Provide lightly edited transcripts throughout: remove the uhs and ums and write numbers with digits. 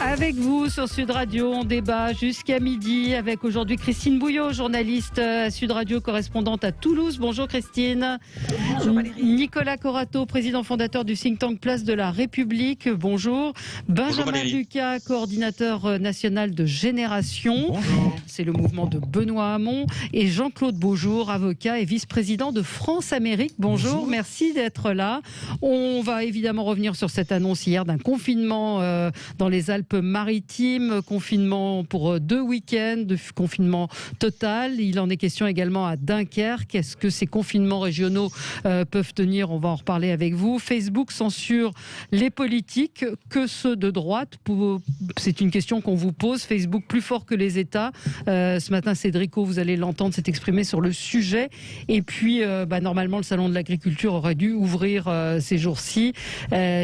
Avec vous sur Sud Radio, on débat jusqu'à midi avec aujourd'hui Christine Bouillot, journaliste à Sud Radio, correspondante à Toulouse. Bonjour Christine. Bonjour Valérie. Nicolas Corato, président fondateur du think tank Place de la République. Bonjour. Benjamin Lucas, coordinateur national de Génération. Bonjour. C'est le mouvement de Benoît Hamon. Et Jean-Claude Beaujour, avocat et vice-président de France Amérique. Bonjour. Merci d'être là. On va évidemment revenir sur cette annonce hier d'un confinement dans les Alpes-Maritimes, confinement pour 2 week-ends, de confinement total. Il en est question également à Dunkerque. Est-ce que ces confinements régionaux peuvent tenir? On va en reparler avec vous. Facebook censure les politiques, que ceux de droite. C'est une question qu'on vous pose. Facebook plus fort que les États. Ce matin, Cédrico, vous allez l'entendre, s'est exprimé sur le sujet. Et puis, normalement, le salon de l'agriculture aurait dû ouvrir ces jours-ci.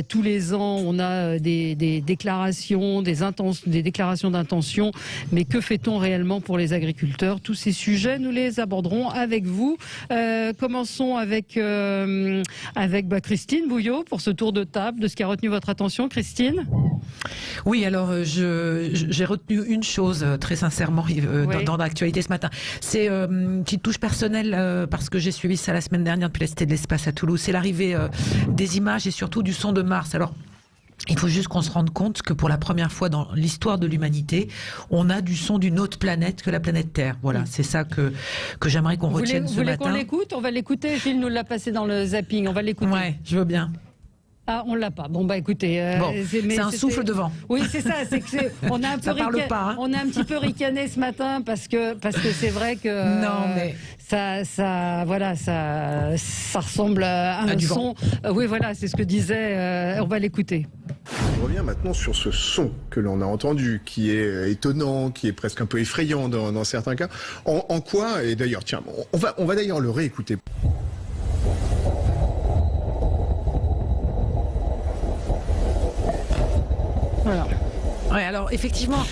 Tous les ans, on a des déclarations, des déclarations d'intention. Mais que fait-on réellement pour les agriculteurs? Tous ces sujets, nous les aborderons avec vous. Commençons avec Christine Bouillot pour ce tour de table, de ce qui a retenu votre attention. Christine? Oui, alors j'ai retenu une chose très sincèrement dans l'actualité ce matin. C'est une petite touche personnelle parce que j'ai suivi ça la semaine dernière depuis la Cité de l'Espace à Toulouse. C'est l'arrivée des images et surtout du son de Mars. Alors, il faut juste qu'on se rende compte que pour la première fois dans l'histoire de l'humanité, on a du son d'une autre planète que la planète Terre. Voilà, c'est ça que j'aimerais qu'on retienne ce matin. Vous voulez qu'on l'écoute? On va l'écouter. Gilles nous l'a passé dans le zapping. On va l'écouter. Ouais, je veux bien. Ah, on l'a pas. Bon, écoutez. C'est un souffle de vent. Oui, c'est ça. On a un peu ça parle pas, hein. On a un petit peu ricané ce matin parce que c'est vrai que. Non, mais. Ça ressemble à un son. Oui, voilà, c'est ce que disait. On va l'écouter. On revient maintenant sur ce son que l'on a entendu, qui est étonnant, qui est presque un peu effrayant dans certains cas. En quoi, et d'ailleurs, tiens, on va d'ailleurs le réécouter. Voilà. Ouais, alors effectivement,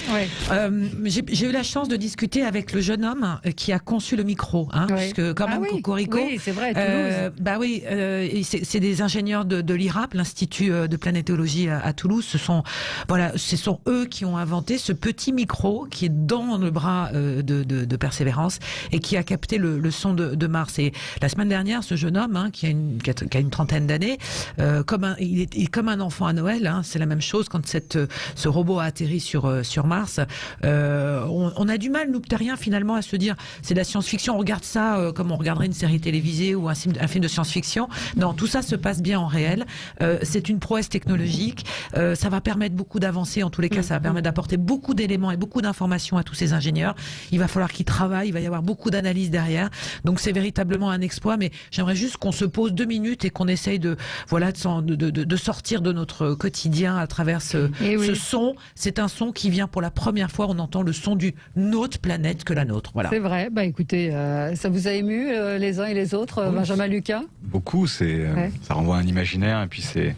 j'ai eu la chance de discuter avec le jeune homme qui a conçu le micro, puisque quand même Cocorico, c'est vrai, Toulouse. C'est des ingénieurs de l'IRAP, l'Institut de planétologie à Toulouse. Ce sont eux qui ont inventé ce petit micro qui est dans le bras de Persévérance et qui a capté le son de Mars. Et la semaine dernière, ce jeune homme qui a une trentaine d'années, il est comme un enfant à Noël. C'est la même chose quand ce robot a atterri sur Mars. On a du mal, nous terriens, finalement, à se dire c'est de la science-fiction. On regarde ça comme on regarderait une série télévisée ou un film de science-fiction. Non, tout ça se passe bien en réel. C'est une prouesse technologique. Ça va permettre beaucoup d'avancées. En tous les cas, ça va permettre d'apporter beaucoup d'éléments et beaucoup d'informations à tous ces ingénieurs. Il va falloir qu'ils travaillent. Il va y avoir beaucoup d'analyses derrière. Donc, c'est véritablement un exploit. Mais j'aimerais juste qu'on se pose 2 minutes et qu'on essaye de sortir de notre quotidien à travers ce son. C'est un son qui vient pour la première fois, on entend le son d'une autre planète que la nôtre. Voilà. C'est vrai. Écoutez, ça vous a ému les uns et les autres, Benjamin Lucas? Beaucoup. Ça renvoie à un imaginaire et puis c'est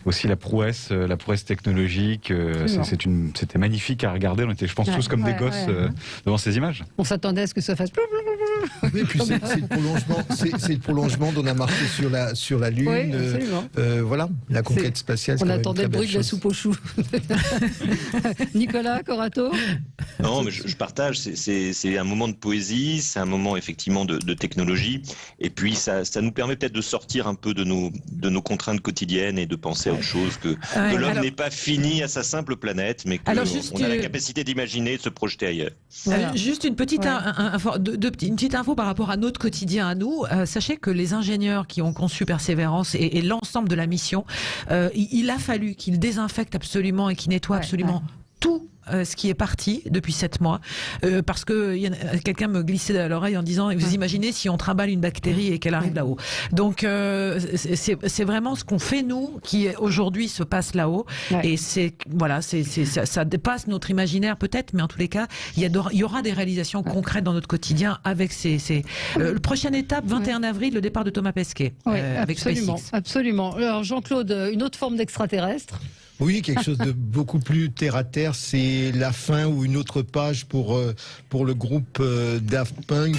aussi la prouesse technologique. C'était magnifique à regarder. On était, je pense, tous comme des gosses devant ces images. On s'attendait à ce que ça fasse. Oui, puis c'est le prolongement d'on a marché sur la Lune. Oui, voilà, la conquête spatiale. On attendait le bruit de la soupe aux choux. Nicolas Corato? Non, mais je partage. C'est un moment de poésie, c'est un moment effectivement de technologie. Et puis ça nous permet peut-être de sortir un peu de nos contraintes quotidiennes et de penser à autre chose, que l'homme n'est pas fini à sa simple planète, mais qu'on a la capacité d'imaginer, de se projeter ailleurs. Juste une petite info par rapport à notre quotidien à nous. Sachez que les ingénieurs qui ont conçu Persévérance et l'ensemble de la mission, il a fallu qu'ils désinfectent absolument et qu'ils nettoient absolument tout ce qui est parti depuis 7 mois, parce que quelqu'un me glissait à l'oreille en disant vous imaginez si on trimballe une bactérie et qu'elle arrive là-haut. Donc c'est vraiment ce qu'on fait nous qui aujourd'hui se passe là-haut, et ça dépasse notre imaginaire peut-être, mais en tous les cas il y aura des réalisations concrètes dans notre quotidien avec la prochaine étape 21 avril, le départ de Thomas Pesquet avec SpaceX. Absolument. Alors Jean-Claude, une autre forme d'extraterrestre? Oui, quelque chose de beaucoup plus terre à terre. C'est la fin ou une autre page pour le groupe Daft Punk,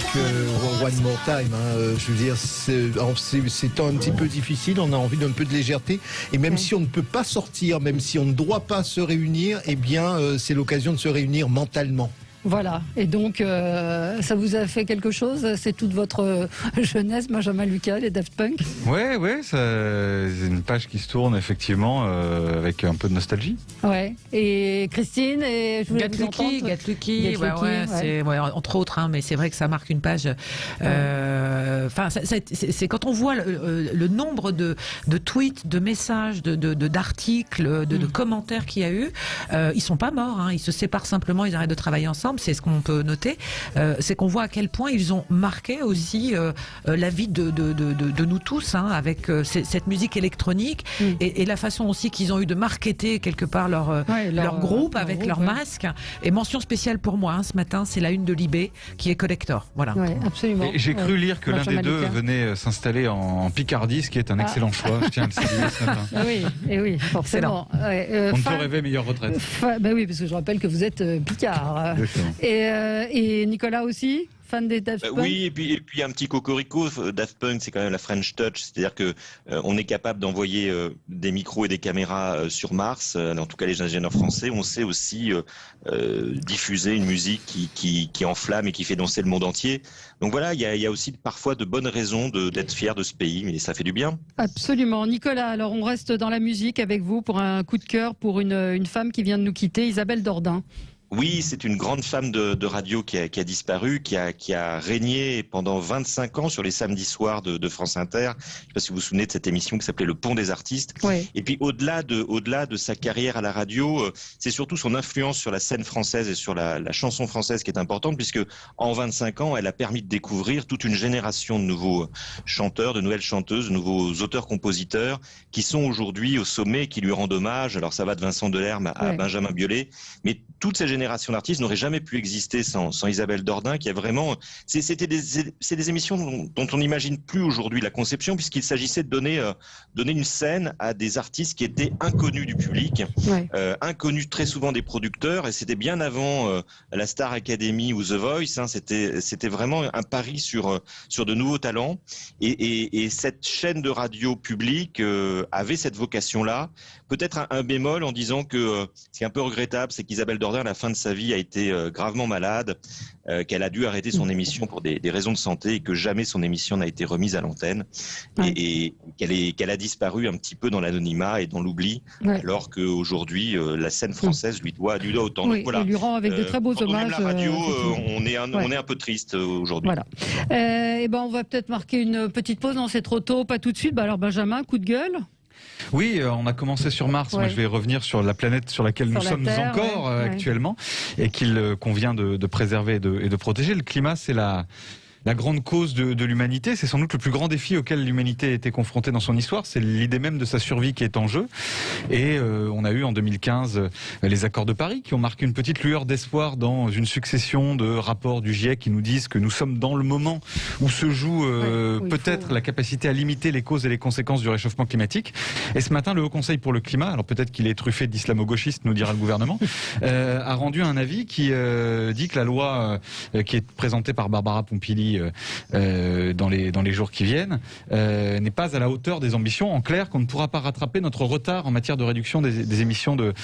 One More Time. Je veux dire, c'est un petit peu difficile. On a envie d'un peu de légèreté. Et même si on ne peut pas sortir, même si on ne doit pas se réunir, eh bien, c'est l'occasion de se réunir mentalement. Voilà, et donc ça vous a fait quelque chose? C'est toute votre jeunesse, Benjamin Lucas, les Daft Punk? Ouais, c'est une page qui se tourne effectivement avec un peu de nostalgie. Ouais, et Christine, et je voulais vous entendre. Get Lucky, ouais, entre autres, hein, mais c'est vrai que ça marque une page. Enfin, c'est quand on voit le nombre de tweets, de messages, d'articles, de commentaires qu'il y a eu, ils sont pas morts, hein, ils se séparent simplement, ils arrêtent de travailler ensemble. C'est ce qu'on peut noter, c'est qu'on voit à quel point ils ont marqué aussi la vie de nous tous, hein, avec cette musique électronique et la façon aussi qu'ils ont eu de marketer quelque part leur groupe avec leur masque. Et mention spéciale pour moi, hein, ce matin, c'est la une de Libé qui est collector. Voilà. Ouais, absolument. Et j'ai cru lire que l'un des deux venait s'installer en Picardie, ce qui est un excellent choix. Je tiens à le saluer ce matin. Oui, forcément. On ne peut rêver meilleure retraite. Oui, parce que je rappelle que vous êtes Picard. Et Nicolas aussi, fan des Daft Punk? Oui, et puis un petit cocorico. Daft Punk, c'est quand même la French Touch, c'est-à-dire que on est capable d'envoyer des micros et des caméras sur Mars. En tout cas, les ingénieurs français, on sait aussi diffuser une musique qui enflamme et qui fait danser le monde entier. Donc voilà, il y a aussi parfois de bonnes raisons d'être fier de ce pays, mais ça fait du bien. Absolument. Nicolas, alors on reste dans la musique avec vous pour un coup de cœur pour une femme qui vient de nous quitter, Isabelle Dordain. Oui, c'est une grande femme de radio qui a disparu, qui a régné pendant 25 ans sur les samedis soirs de France Inter. Je ne sais pas si vous vous souvenez de cette émission qui s'appelait Le Pont des Artistes. Oui. Et puis au-delà de sa carrière à la radio, c'est surtout son influence sur la scène française et sur la chanson française qui est importante, puisque en 25 ans, elle a permis de découvrir toute une génération de nouveaux chanteurs, de nouvelles chanteuses, de nouveaux auteurs-compositeurs qui sont aujourd'hui au sommet, qui lui rendent hommage. Alors ça va de Vincent Delerme à Benjamin Biolay, mais toutes ces générations d'artistes n'auraient jamais pu exister sans Isabelle Dordain, qui a vraiment... C'est des émissions dont on n'imagine plus aujourd'hui la conception, puisqu'il s'agissait de donner une scène à des artistes qui étaient inconnus du public, inconnus très souvent des producteurs, et c'était bien avant la Star Academy ou The Voice, hein, c'était vraiment un pari sur de nouveaux talents, et cette chaîne de radio publique avait cette vocation-là. Peut-être un bémol en disant que ce qui est un peu regrettable, c'est qu'Isabelle Dordain, à la fin de sa vie, a été gravement malade, qu'elle a dû arrêter son émission pour des raisons de santé et que jamais son émission n'a été remise à l'antenne et qu'elle a disparu un petit peu dans l'anonymat et dans l'oubli, alors qu'aujourd'hui, la scène française lui doit autant. Oui, donc, voilà. et lui rend avec de très beaux hommages. La radio, on est un peu triste aujourd'hui. Voilà. Et ben, on va peut-être marquer une petite pause. Non, c'est trop tôt, pas tout de suite. Alors Benjamin, coup de gueule? Oui, on a commencé sur Mars. Moi, je vais revenir sur la planète sur laquelle nous sommes encore actuellement et qu'il convient de préserver et de protéger. Le climat, c'est la grande cause de l'humanité. C'est sans doute le plus grand défi auquel l'humanité a été confrontée dans son histoire. C'est l'idée même de sa survie qui est en jeu. Et on a eu en 2015 les accords de Paris qui ont marqué une petite lueur d'espoir dans une succession de rapports du GIEC qui nous disent que nous sommes dans le moment où se joue peut-être la capacité à limiter les causes et les conséquences du réchauffement climatique. Et ce matin, le Haut Conseil pour le climat, alors peut-être qu'il est truffé d'islamo-gauchistes, nous dira le gouvernement, a rendu un avis qui dit que la loi qui est présentée par Barbara Pompili dans les jours qui viennent n'est pas à la hauteur des ambitions. En clair, qu'on ne pourra pas rattraper notre retard en matière de réduction des émissions de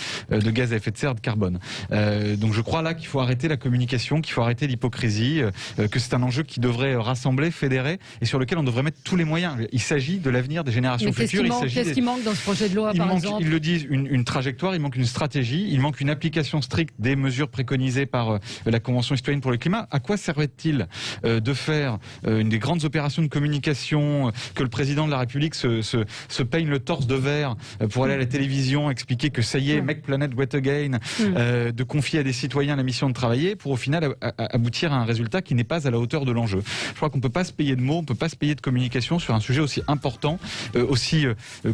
gaz à effet de serre, de carbone. Donc je crois là qu'il faut arrêter la communication, qu'il faut arrêter l'hypocrisie, que c'est un enjeu qui devrait rassembler, fédérer et sur lequel on devrait mettre tous les moyens. Il s'agit de l'avenir des générations futures. Qu'est-ce qui manque dans ce projet de loi, par exemple? Ils le disent, une trajectoire, il manque une stratégie, il manque une application stricte des mesures préconisées par la Convention citoyenne pour le climat. À quoi servait-il de faire une des grandes opérations de communication, que le président de la République se peigne le torse de verre pour aller à la télévision expliquer que ça y est, Make Planet Great Again, de confier à des citoyens la mission de travailler pour au final aboutir à un résultat qui n'est pas à la hauteur de l'enjeu. Je crois qu'on ne peut pas se payer de mots, on ne peut pas se payer de communication sur un sujet aussi important, aussi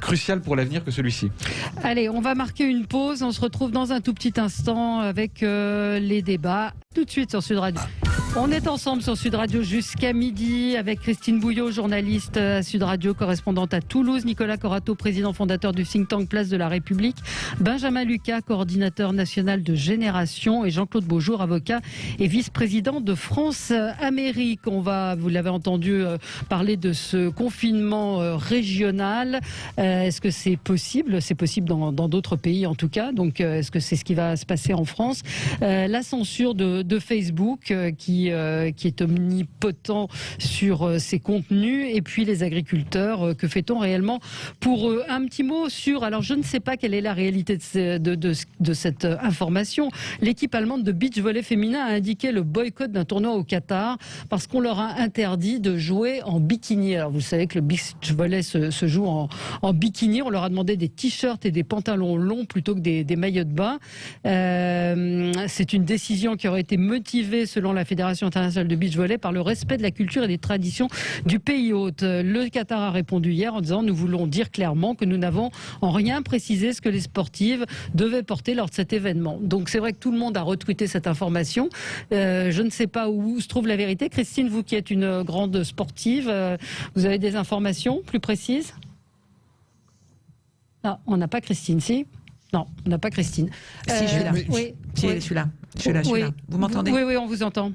crucial pour l'avenir que celui-ci. Allez, on va marquer une pause, on se retrouve dans un tout petit instant avec les débats, tout de suite sur Sud Radio. On est ensemble sur Sud Radio jusqu'à midi avec Christine Bouillot, journaliste à Sud Radio, correspondante à Toulouse, Nicolas Corato, président fondateur du think tank Place de la République, Benjamin Lucas, coordinateur national de Génération, et Jean-Claude Beaujour, avocat et vice-président de France-Amérique. On va, vous l'avez entendu, parler de ce confinement régional. Est-ce que c'est possible ? C'est possible dans d'autres pays en tout cas. Donc est-ce que c'est ce qui va se passer en France ? La censure de Facebook qui est omnipotent sur ses contenus, et puis les agriculteurs, que fait-on réellement pour eux ? Un petit mot sur, alors je ne sais pas quelle est la réalité de cette information. L'équipe allemande de beach volley féminin a indiqué le boycott d'un tournoi au Qatar parce qu'on leur a interdit de jouer en bikini. Alors vous savez que le beach volley se joue en bikini. On leur a demandé des t-shirts et des pantalons longs plutôt que des maillots de bain. C'est une décision qui aurait été motivée, selon la Fédération internationale de beach volley, par le respect de la culture et des traditions du pays hôte. Le Qatar a répondu hier en disant: nous voulons dire clairement que nous n'avons en rien précisé ce que les sportives devaient porter lors de cet événement. Donc c'est vrai que tout le monde a retweeté cette information. Je ne sais pas où se trouve la vérité. Christine, vous qui êtes une grande sportive, vous avez des informations plus précises ? Non, on n'a pas Christine, si ? Non, on n'a pas Christine. Si, je suis là. Oui, si, je suis là. Je suis là. Vous m'entendez ? Oui, on vous entend.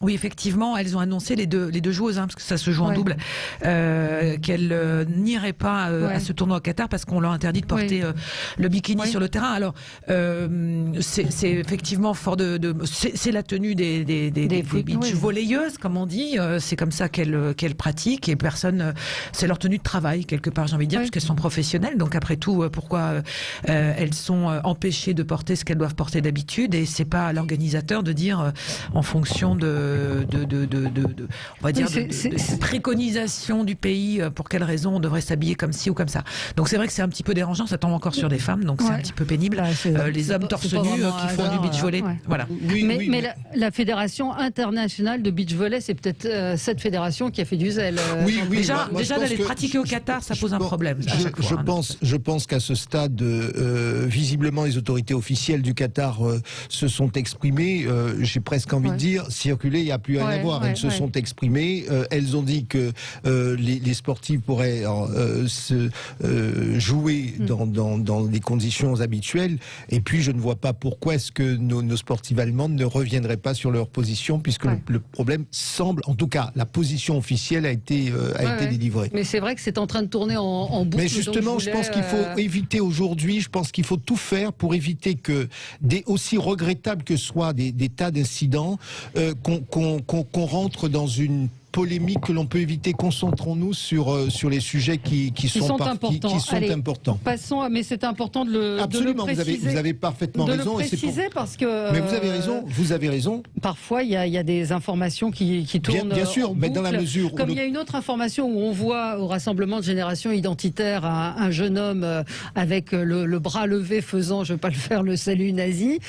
Oui, effectivement, elles ont annoncé, les deux joueuses, parce que ça se joue en double, qu'elles n'iraient pas à ce tournoi au Qatar parce qu'on leur interdit de porter le bikini sur le terrain. Alors, c'est effectivement fort c'est la tenue des beach volleyeuses, comme on dit. C'est comme ça qu'elles pratiquent, et personne, c'est leur tenue de travail quelque part, j'ai envie de dire, parce qu'elles sont professionnelles. Donc après tout, pourquoi elles sont empêchées de porter ce qu'elles doivent porter d'habitude, et c'est pas à l'organisateur de dire en fonction de on va dire de préconisation du pays pour quelle raison on devrait s'habiller comme ci ou comme ça. Donc c'est vrai que c'est un petit peu dérangeant, ça tombe encore sur des femmes, donc c'est un petit peu pénible. Les hommes torse nu qui font du beach volley. Voilà. Mais la Fédération internationale de beach volley, c'est peut-être cette fédération qui a fait du zèle. Déjà d'aller pratiquer au Qatar, ça pose un problème. Je pense qu'à ce stade, visiblement, les autorités officielles du Qatar se sont exprimées. J'ai presque envie de dire, circuler, il n'y a plus rien à voir. Elles se sont exprimées. Elles ont dit que les sportifs pourraient jouer dans des conditions habituelles. Et puis, je ne vois pas pourquoi est-ce que nos sportives allemandes ne reviendraient pas sur leur position, puisque le problème semble, en tout cas, la position officielle a été délivrée. Mais c'est vrai que c'est en train de tourner en boucle. Mais justement, je pense qu'il faut éviter aujourd'hui, je pense qu'il faut tout faire pour éviter que, aussi regrettables que soient des tas d'incidents, qu'on rentre dans une polémique que l'on peut éviter. Concentrons-nous sur les sujets qui sont importants. Passons, mais c'est important de le préciser. Vous avez parfaitement raison. Parce que. Mais vous avez raison. Parfois, il y a des informations qui tournent. Bien sûr, mais dans la mesure où. Comme il y a une autre information où on voit au rassemblement de Génération Identitaire un jeune homme avec le bras levé faisant, je ne vais pas le faire, le salut nazi.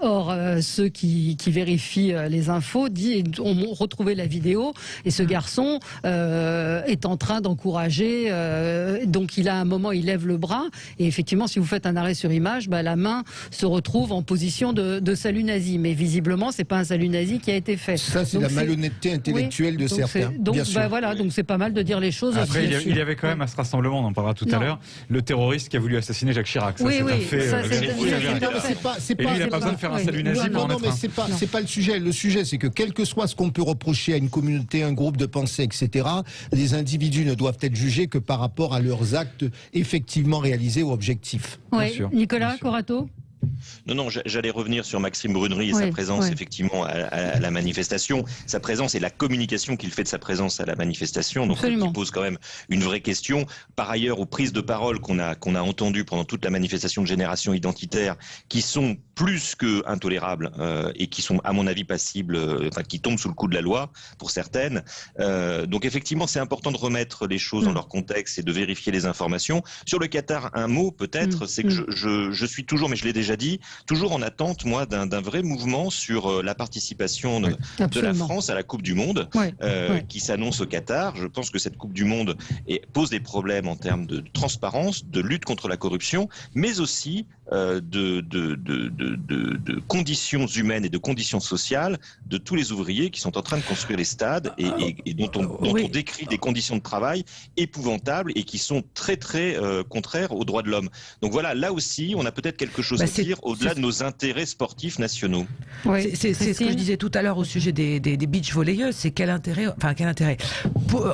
Or, ceux qui vérifient les infos ont retrouvé la vidéo. Et ce garçon est en train d'encourager, donc il a un moment, il lève le bras, et effectivement, si vous faites un arrêt sur image, la main se retrouve en position de salut nazi. Mais visiblement, c'est pas un salut nazi qui a été fait. Ça, c'est la malhonnêteté intellectuelle de certains. Donc, donc c'est pas mal de dire les choses. Après, il y avait quand même à ce rassemblement, on en parlera tout à l'heure, le terroriste qui a voulu assassiner Jacques Chirac. Ça, c'est un fait. Et lui, il n'a pas besoin de faire un salut nazi pour en être un. Non, mais c'est pas le sujet. Le sujet, c'est que quel que soit ce qu'on peut reprocher à une communauté, un groupe de pensée, etc., les individus ne doivent être jugés que par rapport à leurs actes effectivement réalisés ou objectifs. Oui, Nicolas Corato. Non, j'allais revenir sur Maxime Brunery et sa présence effectivement à la manifestation. Sa présence et la communication qu'il fait de sa présence à la manifestation, donc qui pose quand même une vraie question. Par ailleurs, aux prises de parole qu'on a entendues pendant toute la manifestation de Génération Identitaire, qui sont plus que intolérables et qui sont à mon avis passibles, qui tombent sous le coup de la loi pour certaines. Donc effectivement, c'est important de remettre les choses dans leur contexte et de vérifier les informations. Sur le Qatar, un mot peut-être, c'est que je suis toujours, mais je l'ai déjà dit, toujours en attente, moi, d'un vrai mouvement sur la participation de la France à la Coupe du Monde qui s'annonce au Qatar. Je pense que cette Coupe du Monde pose des problèmes en termes de transparence, de lutte contre la corruption, mais aussi de de conditions humaines et de conditions sociales de tous les ouvriers qui sont en train de construire les stades et dont on décrit des conditions de travail épouvantables et qui sont très très contraires aux droits de l'homme. Donc voilà, là aussi, on a peut-être quelque chose à dire au-delà de nos intérêts sportifs nationaux. Oui, c'est ce que je disais tout à l'heure au sujet des beach volleyeuses, c'est quel intérêt.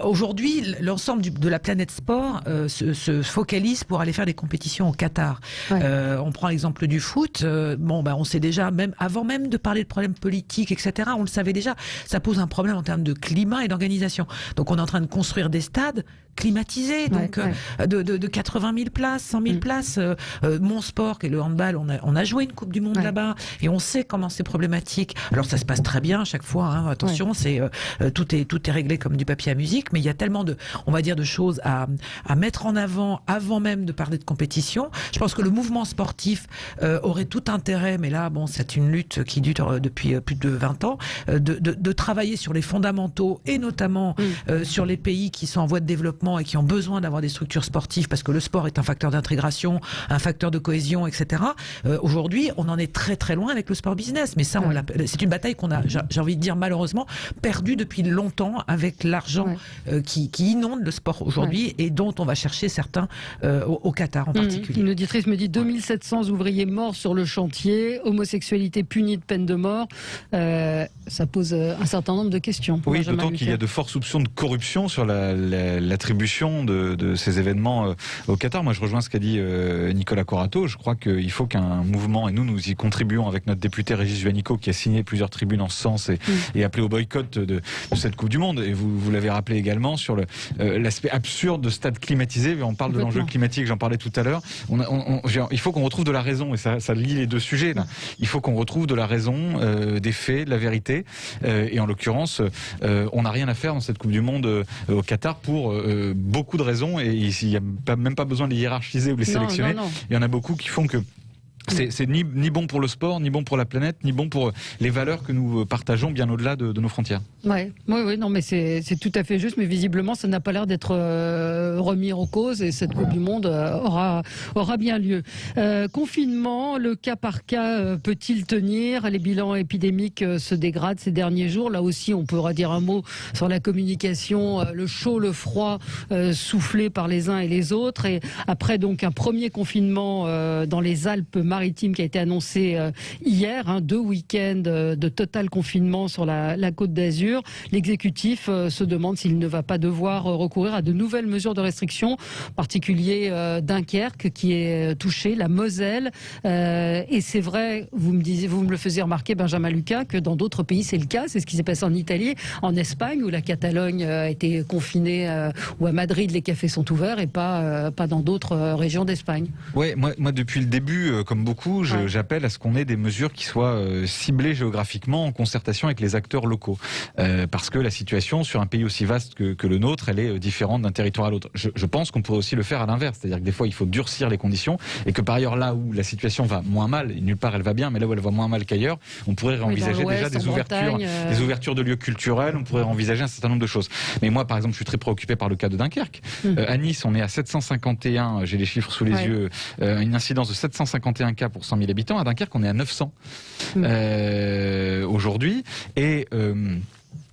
Aujourd'hui, l'ensemble de la planète sport se focalise pour aller faire des compétitions au Qatar. On prend l'exemple du foot. On sait déjà, même avant même de parler de problèmes politiques, etc., on le savait déjà, ça pose un problème en termes de climat et d'organisation. Donc on est en train de construire des stades climatisés, de 80 000 places, 100 000 places. Mon sport, qui est le handball, on a joué une Coupe du Monde là-bas, et on sait comment c'est problématique. Alors ça se passe très bien à chaque fois, attention, tout est réglé comme du papier à musique, mais il y a tellement de choses à mettre en avant même de parler de compétition. Je pense que le mouvement sportif aurait tout intérêt, mais là, c'est une lutte qui dure depuis plus de 20 ans, de travailler sur les fondamentaux et notamment sur les pays qui sont en voie de développement et qui ont besoin d'avoir des structures sportives, parce que le sport est un facteur d'intégration, un facteur de cohésion, etc. Aujourd'hui, on en est très très loin avec le sport business, mais ça, c'est une bataille qu'on a, j'ai envie de dire malheureusement, perdue depuis longtemps avec l'argent qui inonde le sport aujourd'hui et dont on va chercher certains au Qatar en particulier. Une auditrice me dit 2700 ouvriers morts sur le chantier, homosexualité punie de peine de mort. Ça pose un certain nombre de questions. Oui, d'autant qu'il y a de forts soupçons de corruption sur l'attribution de ces événements au Qatar. Moi, je rejoins ce qu'a dit Nicolas Corato. Je crois qu'il faut qu'un mouvement, et nous y contribuons avec notre député Régis Juanico, qui a signé plusieurs tribunes en ce sens et appelé au boycott de cette Coupe du Monde. Et vous l'avez rappelé également sur l'aspect absurde de stade climatisé. On parle de l'enjeu climatique, j'en parlais tout à l'heure. Il faut qu'on retrouve de la raison, et ça lie les deux sujets là. Il faut qu'on retrouve de la raison, des faits, de la vérité. Et en l'occurrence, on n'a rien à faire dans cette Coupe du Monde au Qatar pour beaucoup de raisons, et il n'y a même pas besoin de les hiérarchiser ou de les sélectionner. Non. Il y en a beaucoup qui font que c'est ni bon pour le sport, ni bon pour la planète, ni bon pour les valeurs que nous partageons bien au-delà de nos frontières. Oui, non, mais c'est tout à fait juste, mais visiblement, ça n'a pas l'air d'être remis en cause, et cette Coupe du Monde aura bien lieu. Confinement, le cas par cas peut-il tenir? Les bilans épidémiques se dégradent ces derniers jours. Là aussi, on pourra dire un mot sur la communication, le chaud, le froid, soufflé par les uns et les autres. Et après, donc, un premier confinement dans les Alpes-Maritimes qui a été annoncé hier, 2 week-ends de total confinement sur la Côte d'Azur. L'exécutif se demande s'il ne va pas devoir recourir à de nouvelles mesures de restriction, en particulier Dunkerque qui est touché, la Moselle. Et c'est vrai, vous me le faisiez remarquer, Benjamin Lucas, que dans d'autres pays c'est le cas. C'est ce qui s'est passé en Italie, en Espagne, où la Catalogne a été confinée, où à Madrid les cafés sont ouverts, et pas dans d'autres régions d'Espagne. Ouais, moi depuis le début, comme beaucoup, j'appelle à ce qu'on ait des mesures qui soient ciblées géographiquement en concertation avec les acteurs locaux. Parce que la situation sur un pays aussi vaste que le nôtre, elle est différente d'un territoire à l'autre. Je pense qu'on pourrait aussi le faire à l'inverse, c'est-à-dire que des fois il faut durcir les conditions, et que par ailleurs là où la situation va moins mal, et nulle part elle va bien, mais là où elle va moins mal qu'ailleurs, on pourrait réenvisager déjà des ouvertures de lieux culturels, on pourrait envisager un certain nombre de choses. Mais moi par exemple je suis très préoccupé par le cas de Dunkerque. À Nice on est à 751, j'ai les chiffres sous les yeux, une incidence de 751 cas pour 100 000 habitants. À Dunkerque on est à 900 aujourd'hui, et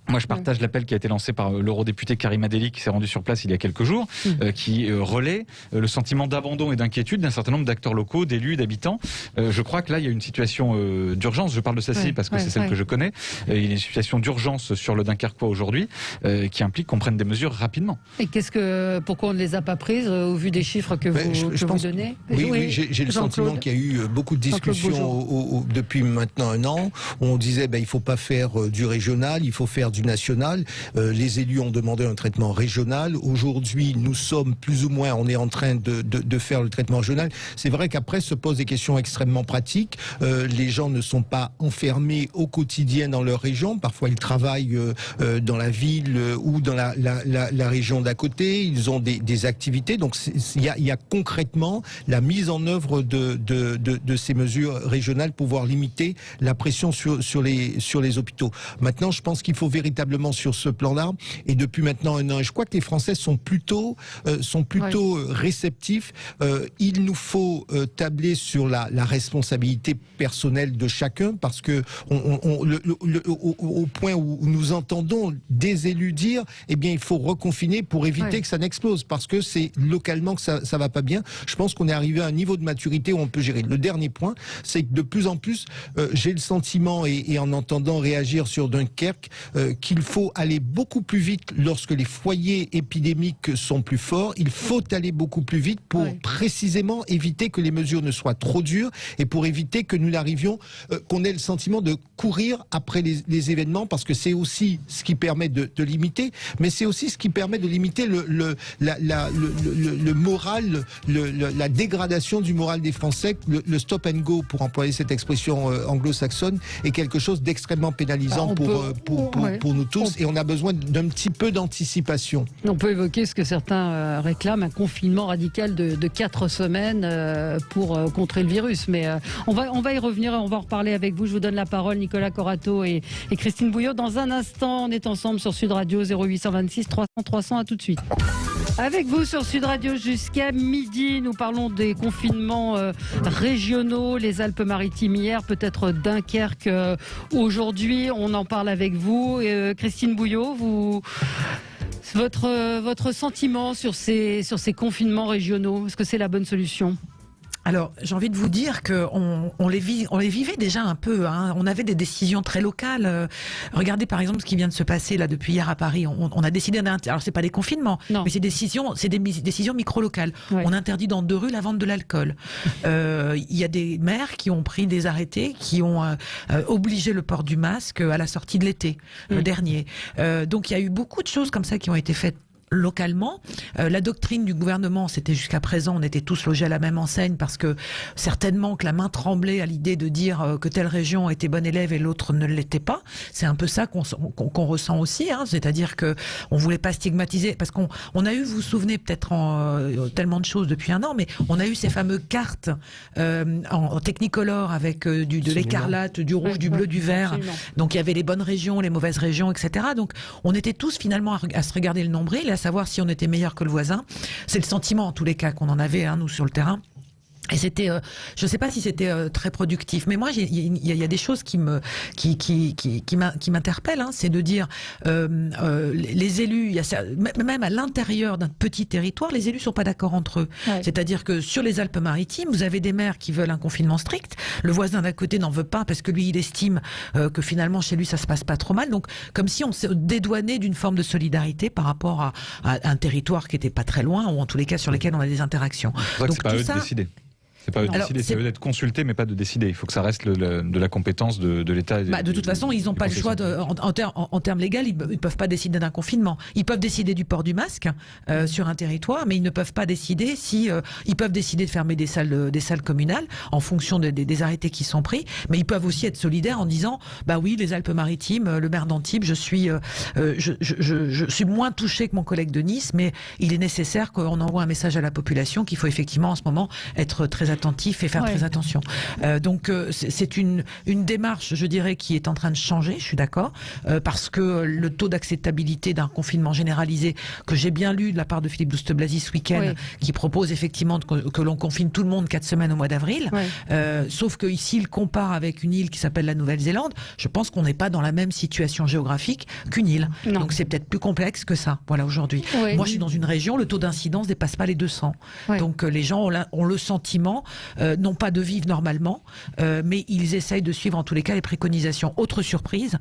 moi, je partage l'appel qui a été lancé par l'eurodéputé Karima Delli, qui s'est rendu sur place il y a quelques jours, qui relaie le sentiment d'abandon et d'inquiétude d'un certain nombre d'acteurs locaux, d'élus, d'habitants. Je crois que là, il y a une situation d'urgence. Je parle de celle-ci parce que c'est celle que je connais. Il y a une situation d'urgence sur le Dunkerquois aujourd'hui qui implique qu'on prenne des mesures rapidement. Et pourquoi on ne les a pas prises au vu des chiffres que vous donnez? Oui, j'ai le sentiment qu'il y a eu beaucoup de discussions depuis maintenant un an. On disait il ne faut pas faire du régional, il faut faire du national. Les élus ont demandé un traitement régional. Aujourd'hui, nous sommes plus ou moins, on est en train de faire le traitement régional. C'est vrai qu'après se posent des questions extrêmement pratiques. Les gens ne sont pas enfermés au quotidien dans leur région. Parfois, ils travaillent dans la ville ou dans la région d'à côté. Ils ont des activités. Donc, il y a concrètement la mise en œuvre de ces mesures régionales pour pouvoir limiter la pression sur les hôpitaux. Maintenant, je pense qu'il faut vérifier véritablement sur ce plan-là, et depuis maintenant 1 an. Et je crois que les Français sont plutôt réceptifs. Il nous faut tabler sur la responsabilité personnelle de chacun, parce que au point où nous entendons des élus dire, eh bien, il faut reconfiner pour éviter que ça n'explose, parce que c'est localement que ça va pas bien. Je pense qu'on est arrivé à un niveau de maturité où on peut gérer. Le dernier point, c'est que de plus en plus, j'ai le sentiment, et en entendant réagir sur Dunkerque, qu'il faut aller beaucoup plus vite lorsque les foyers épidémiques sont plus forts. Il faut aller beaucoup plus vite pour précisément éviter que les mesures ne soient trop dures, et pour éviter que nous n'arrivions, qu'on ait le sentiment de courir après les événements, parce que c'est aussi ce qui permet de limiter, mais c'est aussi ce qui permet de limiter le moral, la dégradation du moral des Français. Le stop and go, pour employer cette expression anglo-saxonne, est quelque chose d'extrêmement pénalisant pour nous tous, et on a besoin d'un petit peu d'anticipation. On peut évoquer ce que certains réclament, un confinement radical de 4 semaines pour contrer le virus, mais on va y revenir, on va en reparler avec vous. Je vous donne la parole, Nicolas Corato et Christine Bouillot. Dans un instant, on est ensemble sur Sud Radio, 0826 300 300, à tout de suite. Avec vous sur Sud Radio jusqu'à midi, nous parlons des confinements régionaux, les Alpes-Maritimes hier, peut-être Dunkerque aujourd'hui. On en parle avec vous. Christine Bouillot, votre sentiment sur ces confinements régionaux, est-ce que c'est la bonne solution ? Alors, j'ai envie de vous dire qu'on les vivait déjà un peu. Hein. On avait des décisions très locales. Regardez par exemple ce qui vient de se passer là depuis hier à Paris. On a décidé alors c'est pas des confinements, mais c'est des décisions micro-locales. Ouais. On interdit dans 2 rues la vente de l'alcool. Il y a des maires qui ont pris des arrêtés, qui ont obligé le port du masque à la sortie de l'été dernier. Donc il y a eu beaucoup de choses comme ça qui ont été faites localement. La doctrine du gouvernement, c'était jusqu'à présent, on était tous logés à la même enseigne, parce que certainement que la main tremblait à l'idée de dire que telle région était bonne élève et l'autre ne l'était pas. C'est un peu ça qu'on ressent aussi, hein. C'est-à-dire que on voulait pas stigmatiser, parce qu'on a eu, vous vous souvenez peut-être tellement de choses depuis 1 an, mais on a eu ces fameuses cartes en technicolor avec de l'écarlate, du rouge, du bleu, du vert. Absolument. Donc il y avait les bonnes régions, les mauvaises régions, etc. Donc on était tous finalement à se regarder le nombril, à savoir si on était meilleur que le voisin. C'est le sentiment en tous les cas qu'on en avait, hein, nous, sur le terrain. Et c'était, je ne sais pas si c'était très productif, mais moi il y a des choses qui m'interpellent, hein, c'est de dire les élus, même à l'intérieur d'un petit territoire, les élus sont pas d'accord entre eux. Ouais. C'est-à-dire que sur les Alpes-Maritimes, vous avez des maires qui veulent un confinement strict, le voisin d'à côté n'en veut pas parce que lui il estime que finalement chez lui ça se passe pas trop mal. Donc comme si on s'est dédouané d'une forme de solidarité par rapport à un territoire qui était pas très loin, ou en tous les cas sur lesquels on a des interactions. Donc c'est pas eux de décider. C'est pas eux de décider, c'est eux d'être consultés, mais pas de décider. Il faut que ça reste de la compétence de l'État. De toute façon, ils n'ont pas le choix. En termes légaux, ils ne peuvent pas décider d'un confinement. Ils peuvent décider du port du masque sur un territoire, mais ils ne peuvent pas décider si... ils peuvent décider de fermer des salles communales en fonction des arrêtés qui sont pris, mais ils peuvent aussi être solidaires en disant, bah oui, les Alpes-Maritimes, le maire d'Antibes, je suis moins touché que mon collègue de Nice, mais il est nécessaire qu'on envoie un message à la population qu'il faut effectivement en ce moment être très attentif et faire très attention. Donc c'est une démarche, je dirais, qui est en train de changer, je suis d'accord, parce que le taux d'acceptabilité d'un confinement généralisé, que j'ai bien lu de la part de Philippe Douste-Blazy ce week-end, qui propose effectivement que l'on confine tout le monde 4 semaines au mois d'avril, sauf que ici il compare avec une île qui s'appelle la Nouvelle-Zélande. Je pense qu'on n'est pas dans la même situation géographique qu'une île. Non. Donc c'est peut-être plus complexe que ça, voilà, aujourd'hui. Moi je suis dans une région, le taux d'incidence dépasse pas les 200. Donc les gens ont le sentiment non pas de vivre normalement, mais ils essayent de suivre en tous les cas les préconisations. Autre surprise,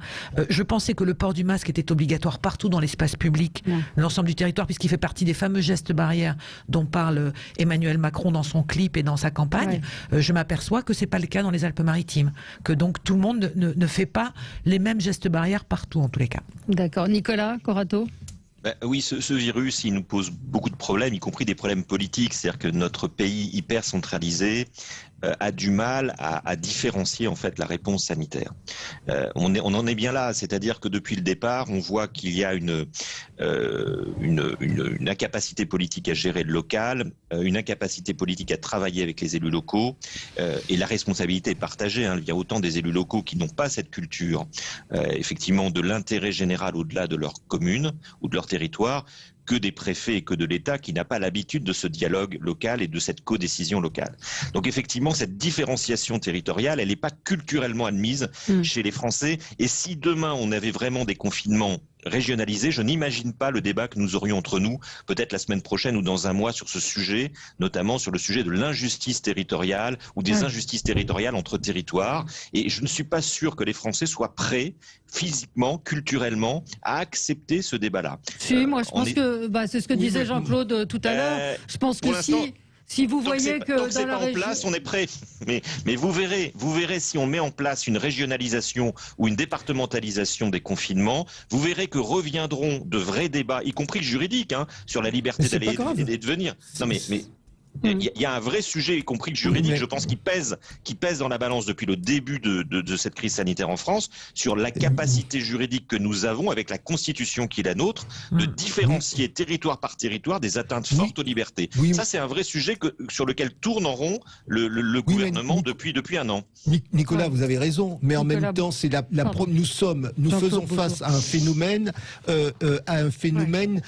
je pensais que le port du masque était obligatoire partout dans l'espace public, l'ensemble du territoire, puisqu'il fait partie des fameux gestes barrières dont parle Emmanuel Macron dans son clip et dans sa campagne. Je m'aperçois que c'est pas le cas dans les Alpes-Maritimes, que donc tout le monde ne fait pas les mêmes gestes barrières partout en tous les cas. D'accord. Nicolas Corato? Oui, ce virus, il nous pose beaucoup de problèmes, y compris des problèmes politiques. C'est-à-dire que notre pays hyper centralisé, a du mal à différencier en fait la réponse sanitaire. On en est bien là, c'est-à-dire que depuis le départ, on voit qu'il y a une incapacité politique à gérer le local, une incapacité politique à travailler avec les élus locaux, et la responsabilité est partagée. Il y a autant des élus locaux qui n'ont pas cette culture, effectivement, de l'intérêt général au-delà de leur commune ou de leur territoire, que des préfets et que de l'État qui n'a pas l'habitude de ce dialogue local et de cette codécision locale. Donc effectivement, cette différenciation territoriale, elle n'est pas culturellement admise chez les Français. Et si demain, on avait vraiment des confinements régionalisés, je n'imagine pas le débat que nous aurions entre nous, peut-être la semaine prochaine ou dans un mois, sur ce sujet, notamment sur le sujet de l'injustice territoriale ou des injustices territoriales entre territoires. Et je ne suis pas sûr que les Français soient prêts, physiquement, culturellement, à accepter ce débat-là. Si, moi je pense que c'est ce que disait Jean-Claude tout à l'heure. Je pense que si vous voyez que dans la région... en place, on est prêt. Mais vous verrez si on met en place une régionalisation ou une départementalisation des confinements, vous verrez que reviendront de vrais débats, y compris juridiques, sur la liberté d'aller et de venir. Non mais il y a un vrai sujet, y compris le juridique, je pense, qui pèse dans la balance depuis le début de cette crise sanitaire en France, sur la capacité juridique que nous avons, avec la Constitution qui est la nôtre, de différencier territoire par territoire des atteintes fortes aux libertés. Ça, c'est un vrai sujet sur lequel tourne en rond le gouvernement depuis un an. Nicolas, vous avez raison, mais en même temps, c'est nous faisons face à un phénomène,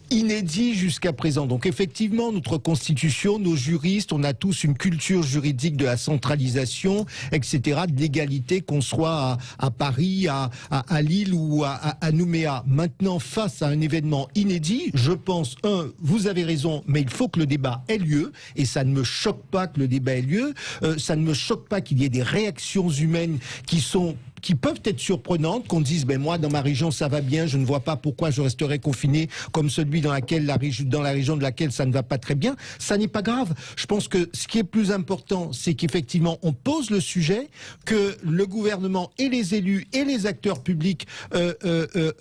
inédit jusqu'à présent. Donc effectivement, notre Constitution, nos juristes, on a tous une culture juridique de la centralisation, etc., de l'égalité, qu'on soit à Paris, à Lille ou à Nouméa. Maintenant, face à un événement inédit, je pense, vous avez raison, mais il faut que le débat ait lieu, et ça ne me choque pas que le débat ait lieu, ça ne me choque pas qu'il y ait des réactions humaines qui peuvent être surprenantes, qu'on dise, moi, dans ma région, ça va bien, je ne vois pas pourquoi je resterai confiné comme celui dans la région de laquelle ça ne va pas très bien. Ça n'est pas grave. Je pense que ce qui est plus important, c'est qu'effectivement, on pose le sujet, que le gouvernement et les élus et les acteurs publics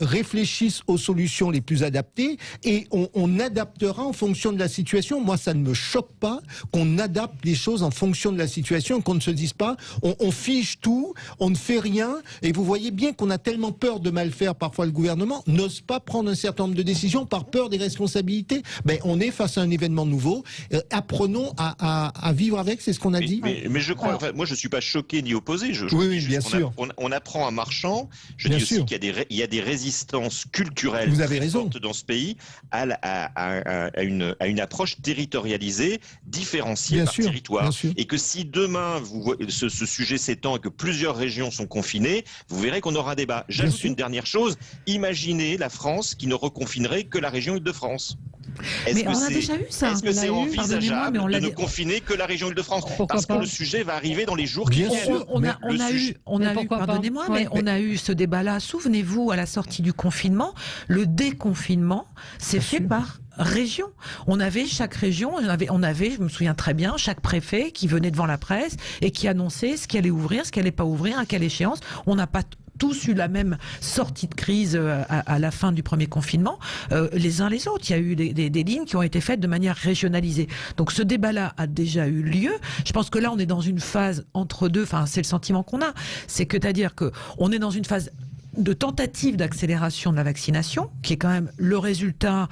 réfléchissent aux solutions les plus adaptées, et on adaptera en fonction de la situation. Moi, ça ne me choque pas qu'on adapte les choses en fonction de la situation, qu'on ne se dise pas, on fige tout, on ne fait rien. Et vous voyez bien qu'on a tellement peur de mal faire, parfois le gouvernement n'ose pas prendre un certain nombre de décisions par peur des responsabilités. On est face à un événement nouveau, apprenons à vivre avec, c'est ce qu'on a dit. Mais je crois, moi je ne suis pas choqué ni opposé. Oui, bien sûr. On apprend en marchant. Je dis aussi qu'il y a des résistances culturelles fortes dans ce pays à une approche territorialisée, différenciée par territoire. Et que si demain ce sujet s'étend et que plusieurs régions sont confinées, vous verrez qu'on aura un débat. J'ajoute une dernière chose, imaginez la France qui ne reconfinerait que la région Île-de-France. Mais on a déjà eu ça. Est-ce que c'est envisageable de ne confiner que la région Île-de-France? Parce que le sujet va arriver dans les jours qui viennent. On a eu ce débat-là. Souvenez-vous, à la sortie du confinement, le déconfinement s'est fait par région. On avait chaque région, je me souviens très bien, chaque préfet qui venait devant la presse et qui annonçait ce qui allait ouvrir, ce qui allait pas ouvrir, à quelle échéance. On n'a pas tous eu la même sortie de crise à la fin du premier confinement, les uns les autres. Il y a eu des lignes qui ont été faites de manière régionalisée. Donc ce débat-là a déjà eu lieu. Je pense que là, on est dans une phase entre deux. Enfin, c'est le sentiment qu'on a. C'est-à-dire que on est dans une phase de tentative d'accélération de la vaccination, qui est quand même le résultat,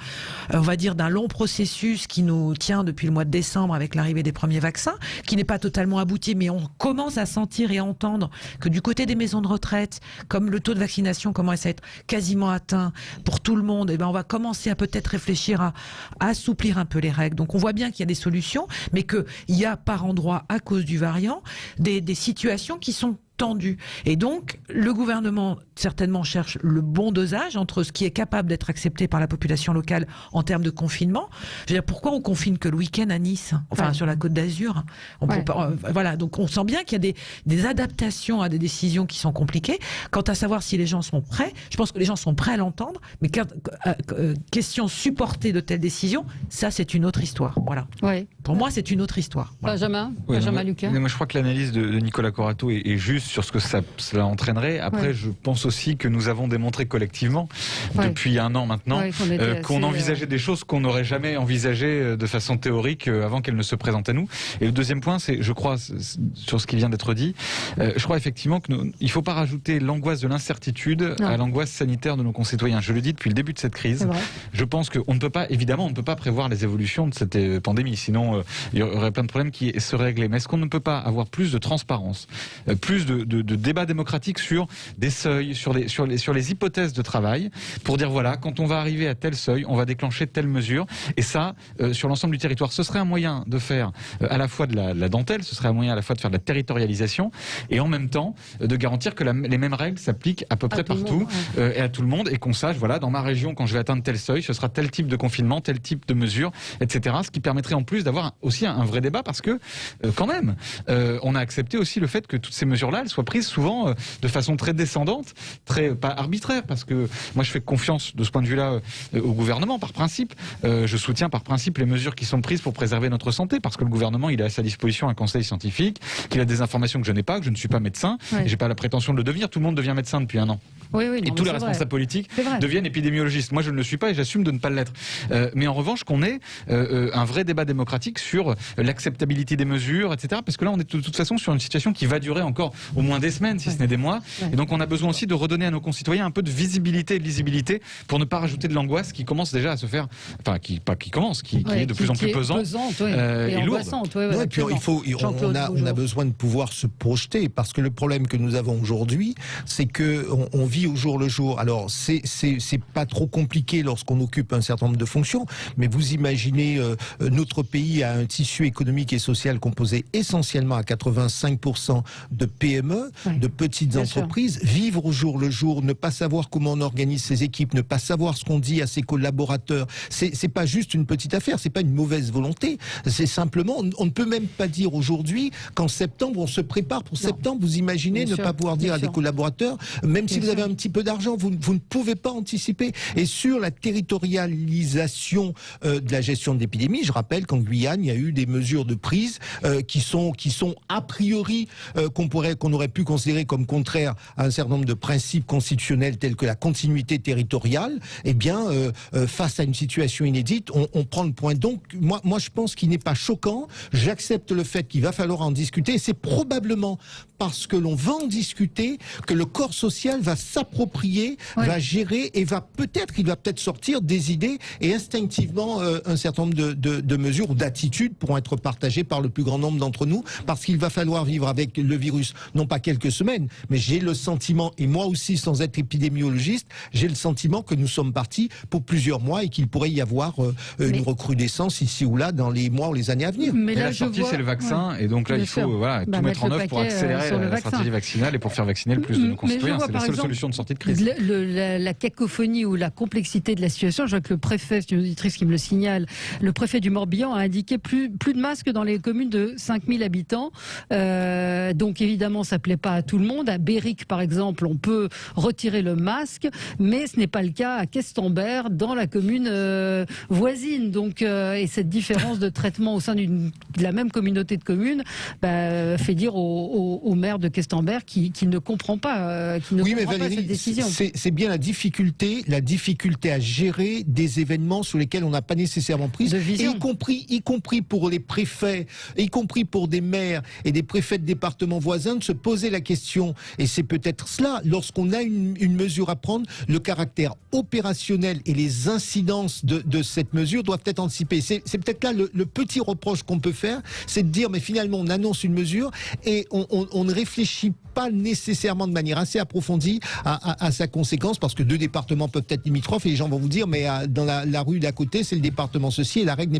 on va dire, d'un long processus qui nous tient depuis le mois de décembre avec l'arrivée des premiers vaccins, qui n'est pas totalement abouti, mais on commence à sentir et à entendre que du côté des maisons de retraite, comme le taux de vaccination commence à être quasiment atteint pour tout le monde, on va commencer à peut-être réfléchir à assouplir un peu les règles. Donc on voit bien qu'il y a des solutions, mais qu'il y a par endroits, à cause du variant, des situations qui sont tendu. Et donc, le gouvernement certainement cherche le bon dosage entre ce qui est capable d'être accepté par la population locale en termes de confinement. Je veux dire, pourquoi on confine que le week-end à Nice, sur la Côte d'Azur? Voilà, donc on sent bien qu'il y a des adaptations à des décisions qui sont compliquées. Quant à savoir si les gens sont prêts, je pense que les gens sont prêts à l'entendre, mais question supporter de telles décisions, ça c'est une autre histoire. Voilà. Pour moi, c'est une autre histoire. Benjamin Lucas. Moi, je crois que l'analyse de Nicolas Corato est juste sur ce que cela entraînerait. Après, je pense aussi que nous avons démontré collectivement, depuis un an maintenant, qu'on envisageait des choses qu'on n'aurait jamais envisagées de façon théorique avant qu'elles ne se présentent à nous. Et le deuxième point, c'est, je crois, sur ce qui vient d'être dit, je crois effectivement qu'il ne faut pas rajouter l'angoisse de l'incertitude à l'angoisse sanitaire de nos concitoyens. Je le dis depuis le début de cette crise. Je pense qu'on ne peut pas, évidemment, on ne peut pas prévoir les évolutions de cette pandémie, sinon il y aurait plein de problèmes qui seraient réglés. Mais est-ce qu'on ne peut pas avoir plus de transparence, plus de débat démocratique sur des seuils, sur les hypothèses de travail, pour dire voilà, quand on va arriver à tel seuil, on va déclencher telle mesure, et ça, sur l'ensemble du territoire. Ce serait un moyen de faire à la fois de la dentelle, ce serait un moyen à la fois de faire de la territorialisation, et en même temps de garantir que les mêmes règles s'appliquent à peu près partout et à tout le monde, et qu'on sache, voilà, dans ma région, quand je vais atteindre tel seuil, ce sera tel type de confinement, tel type de mesure, etc. Ce qui permettrait en plus d'avoir aussi un vrai débat, parce que quand même, on a accepté aussi le fait que toutes ces mesures-là, elles soient prises souvent de façon très descendante, pas arbitraire, parce que moi je fais confiance de ce point de vue-là au gouvernement par principe. Je soutiens par principe les mesures qui sont prises pour préserver notre santé, parce que le gouvernement, il a à sa disposition un conseil scientifique, qu'il a des informations que je n'ai pas, que je ne suis pas médecin, et j'ai pas la prétention de le devenir. Tout le monde devient médecin depuis un an. Et tous les responsables politiques deviennent épidémiologistes. Moi, je ne le suis pas et j'assume de ne pas l'être. Mais en revanche, qu'on ait un vrai débat démocratique sur l'acceptabilité des mesures, etc. Parce que là, on est de toute façon sur une situation qui va durer encore au moins des semaines, si ce n'est des mois. Et donc, on a besoin aussi de redonner à nos concitoyens un peu de visibilité et de lisibilité pour ne pas rajouter de l'angoisse qui commence déjà à se faire, enfin, qui est de plus en plus pesante et lourde. Et puis, on a besoin de pouvoir se projeter, parce que le problème que nous avons aujourd'hui, c'est que on vit au jour le jour. Alors, c'est pas trop compliqué lorsqu'on occupe un certain nombre de fonctions, mais vous imaginez, notre pays a un tissu économique et social composé essentiellement à 85% de PME, de petites entreprises. Vivre au jour le jour, ne pas savoir comment on organise ses équipes, ne pas savoir ce qu'on dit à ses collaborateurs, c'est pas juste une petite affaire, c'est pas une mauvaise volonté, c'est simplement, on ne peut même pas dire aujourd'hui qu'en septembre on se prépare pour septembre. Vous imaginez ne pas pouvoir dire à des collaborateurs, même si vous avez un petit peu d'argent, vous ne pouvez pas anticiper. Et sur la territorialisation de la gestion de l'épidémie, je rappelle qu'en Guyane, il y a eu des mesures de prise qui sont a priori qu'on aurait pu considérer comme contraires à un certain nombre de principes constitutionnels tels que la continuité territoriale. Eh bien, face à une situation inédite, on prend le point. Donc, moi, je pense qu'il n'est pas choquant. J'accepte le fait qu'il va falloir en discuter. Et c'est probablement parce que l'on va en discuter que le corps social va s'approprier, va gérer et il va peut-être sortir des idées et instinctivement un certain nombre de mesures ou d'attitudes pourront être partagées par le plus grand nombre d'entre nous, parce qu'il va falloir vivre avec le virus, non pas quelques semaines, mais j'ai le sentiment, et moi aussi sans être épidémiologiste, j'ai le sentiment que nous sommes partis pour plusieurs mois et qu'il pourrait y avoir une recrudescence ici ou là dans les mois ou les années à venir. Mais la sortie, c'est le vaccin, et donc là, il faut tout mettre en œuvre pour accélérer la stratégie vaccinale et pour faire vacciner le plus de nos concitoyens. C'est la seule solution de sortie de crise. La cacophonie ou la complexité de la situation, je vois que le préfet, c'est une auditrice qui me le signale, le préfet du Morbihan a indiqué plus de masques dans les communes de 5000 habitants. Donc évidemment, ça ne plaît pas à tout le monde. À Béric, par exemple, on peut retirer le masque, mais ce n'est pas le cas à Questembert, dans la commune voisine. Donc, et cette différence de traitement au sein de la même communauté de communes fait dire au maire de Questembert qui ne comprend pas, Valérie, cette décision. C'est bien la difficulté à gérer des événements sur lesquels on n'a pas nécessairement prise, y compris pour les préfets, y compris pour des maires et des préfets de départements voisins, de se poser la question, et c'est peut-être cela, lorsqu'on a une mesure à prendre, le caractère opérationnel et les incidences de cette mesure doivent être anticipées. C'est peut-être là le petit reproche qu'on peut faire, c'est de dire, mais finalement on annonce une mesure et on ne réfléchit pas nécessairement de manière assez approfondie à sa conséquence, parce que deux départements peuvent être limitrophes et les gens vont vous dire, mais dans la rue d'à côté, c'est le département ceci et la règle n'est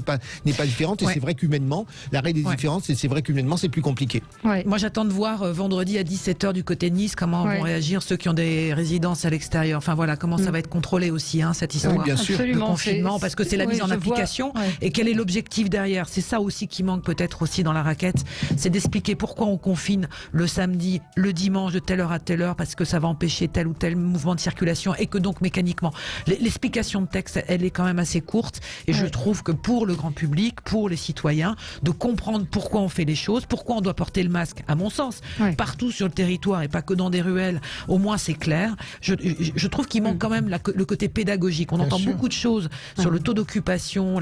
pas différente. Et c'est vrai qu'humainement, la règle est différente, et c'est vrai qu'humainement, c'est plus compliqué. Moi, j'attends de voir vendredi à 17h du côté de Nice comment vont réagir ceux qui ont des résidences à l'extérieur. Enfin voilà, comment ça va être contrôlé aussi, cette histoire bien sûr. de confinement, parce que c'est la mise en application. Et quel est l'objectif derrière? C'est ça aussi qui manque peut-être aussi dans la raquette, c'est d'expliquer pourquoi on confine le samedi, le dimanche de telle heure à telle heure parce que ça va empêcher tel ou tel mouvement de circulation et que donc mécaniquement l'explication de texte elle est quand même assez courte et je trouve que pour le grand public, pour les citoyens, de comprendre pourquoi on fait les choses, pourquoi on doit porter le masque, à mon sens, partout sur le territoire et pas que dans des ruelles, au moins c'est clair. Je trouve qu'il manque quand même le côté pédagogique. On entend beaucoup de choses sur le taux d'occupation,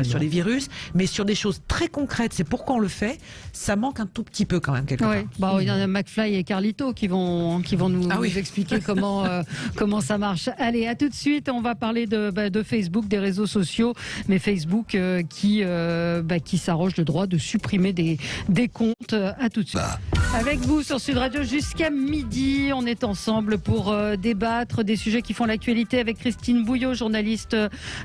sur les virus, mais sur des choses très concrètes, c'est pourquoi on le fait, ça manque un tout petit peu quand même quelque part. Il y en a McFly et Carlito qui vont nous expliquer comment ça marche. Allez, à tout de suite, on va parler de Facebook, des réseaux sociaux, mais Facebook qui s'arroge le droit de supprimer des comptes. À tout de suite. Avec vous sur Sud Radio jusqu'à midi, on est ensemble pour débattre des sujets qui font l'actualité avec Christine Bouillot, journaliste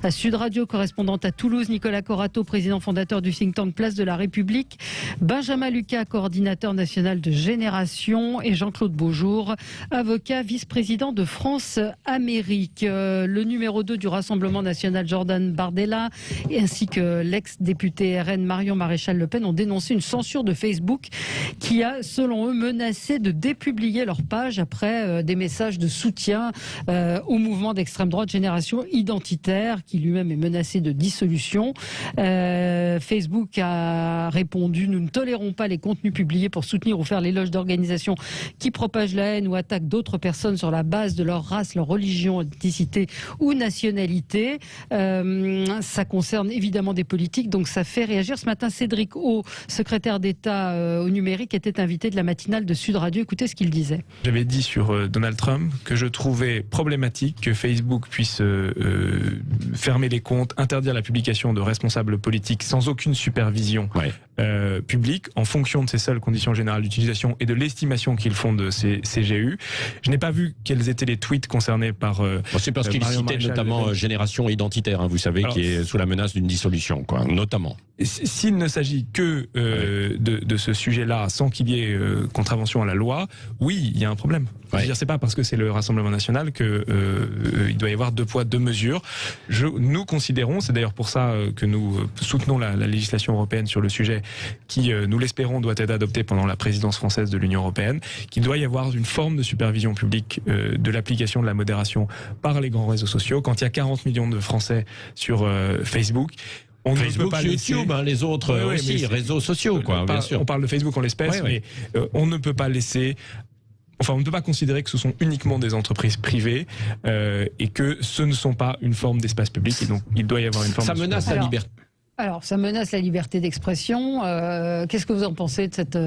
à Sud Radio, correspondante à Toulouse, Nicolas Corato, président fondateur du think tank Place de la République, Benjamin Lucas, coordinateur national de Génération, et Jean-Claude Beaujour, avocat, vice-président de France-Amérique. Le numéro 2 du Rassemblement national, Jordan Bardella, ainsi que l'ex-député RN Marion Maréchal-Le Pen ont dénoncé une censure de Facebook qui a, selon eux, menacé de dépublier leur page après des messages de soutien au mouvement d'extrême droite Génération Identitaire, qui lui-même est menacé de dissolution. Facebook a répondu: nous ne tolérons pas les contenus publiés pour soutenir ou faire l'éloge d'organisations qui propagent la haine ou attaquent d'autres personnes sur la base de leur race, leur religion, ethnicité ou nationalité. Ça concerne évidemment des politiques, donc ça fait réagir. Ce matin, Cédric O, secrétaire d'État au numérique, était invité de la matinale de Sud Radio. Écoutez ce qu'il disait. J'avais dit sur Donald Trump que je trouvais problématique que Facebook puisse fermer les comptes, interdire la publication de responsables politiques sans aucune supervision publique, en fonction de ces seules conditions générales d'utilisation et de l'estimation qu'ils font de ces CGU. Je n'ai pas vu quels étaient les tweets concernés par c'est parce qu'il citait notamment Génération Identitaire, vous savez, qui est sous la menace d'une dissolution, notamment. S'il ne s'agit que de ce sujet-là, sans qu'il y ait contravention à la loi, oui, il y a un problème. C'est pas parce que c'est le Rassemblement national que il doit y avoir deux poids, deux mesures. Nous considérons, c'est d'ailleurs pour ça que nous soutenons la législation européenne sur le sujet, qui, nous l'espérons, doit être adoptée pendant la présidence française de l'Union européenne, qu'il doit y avoir une forme de supervision publique de l'application de la modération par les grands réseaux sociaux. Quand il y a 40 millions de Français sur Facebook, on Facebook, ne peut pas YouTube, les autres aussi, réseaux sociaux, bien sûr. On parle de Facebook en l'espèce, mais on ne peut pas laisser... Enfin, on ne peut pas considérer que ce sont uniquement des entreprises privées et que ce ne sont pas une forme d'espace public. Et donc, il doit y avoir une forme. Ça menace la liberté. Alors, ça menace la liberté d'expression. Qu'est-ce que vous en pensez de cette...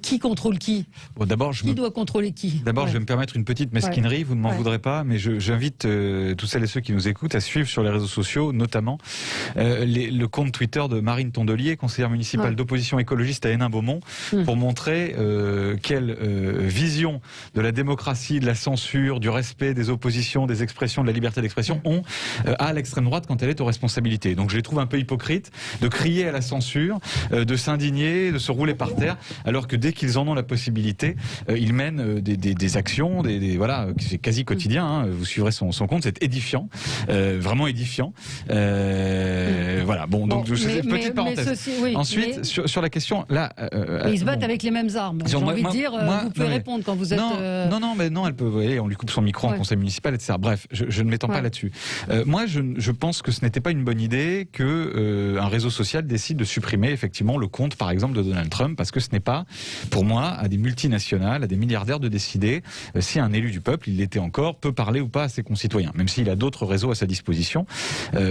qui contrôle qui? Qui doit contrôler qui? D'abord, je vais me permettre une petite mesquinerie, vous ne m'en voudrez pas, mais j'invite tous celles et ceux qui nous écoutent à suivre sur les réseaux sociaux, notamment le compte Twitter de Marine Tondelier, conseillère municipale d'opposition écologiste à Hénin-Beaumont, pour montrer quelle vision de la démocratie, de la censure, du respect des oppositions, des expressions, de la liberté d'expression à l'extrême droite quand elle est aux responsabilités. Donc je les trouve un peu hypocrites de crier à la censure, de s'indigner, de se rouler par terre, alors que dès qu'ils en ont la possibilité, ils mènent des actions, c'est quasi quotidien. Vous suivrez son compte, c'est édifiant, vraiment édifiant. Donc c'est une petite parenthèse. Ensuite, sur la question, là, ils se battent avec les mêmes armes. J'ai envie de dire, vous pouvez répondre quand vous êtes. Non, elle peut. On lui coupe son micro en conseil municipal, etc. Bref, je ne m'étends pas là-dessus. Moi, je pense que ce n'était pas une bonne idée que un réseau social décide de supprimer effectivement le compte, par exemple, de Donald Trump, parce que ce n'est pas, pour moi, à des multinationales, à des milliardaires de décider si un élu du peuple, il l'était encore, peut parler ou pas à ses concitoyens, même s'il a d'autres réseaux à sa disposition.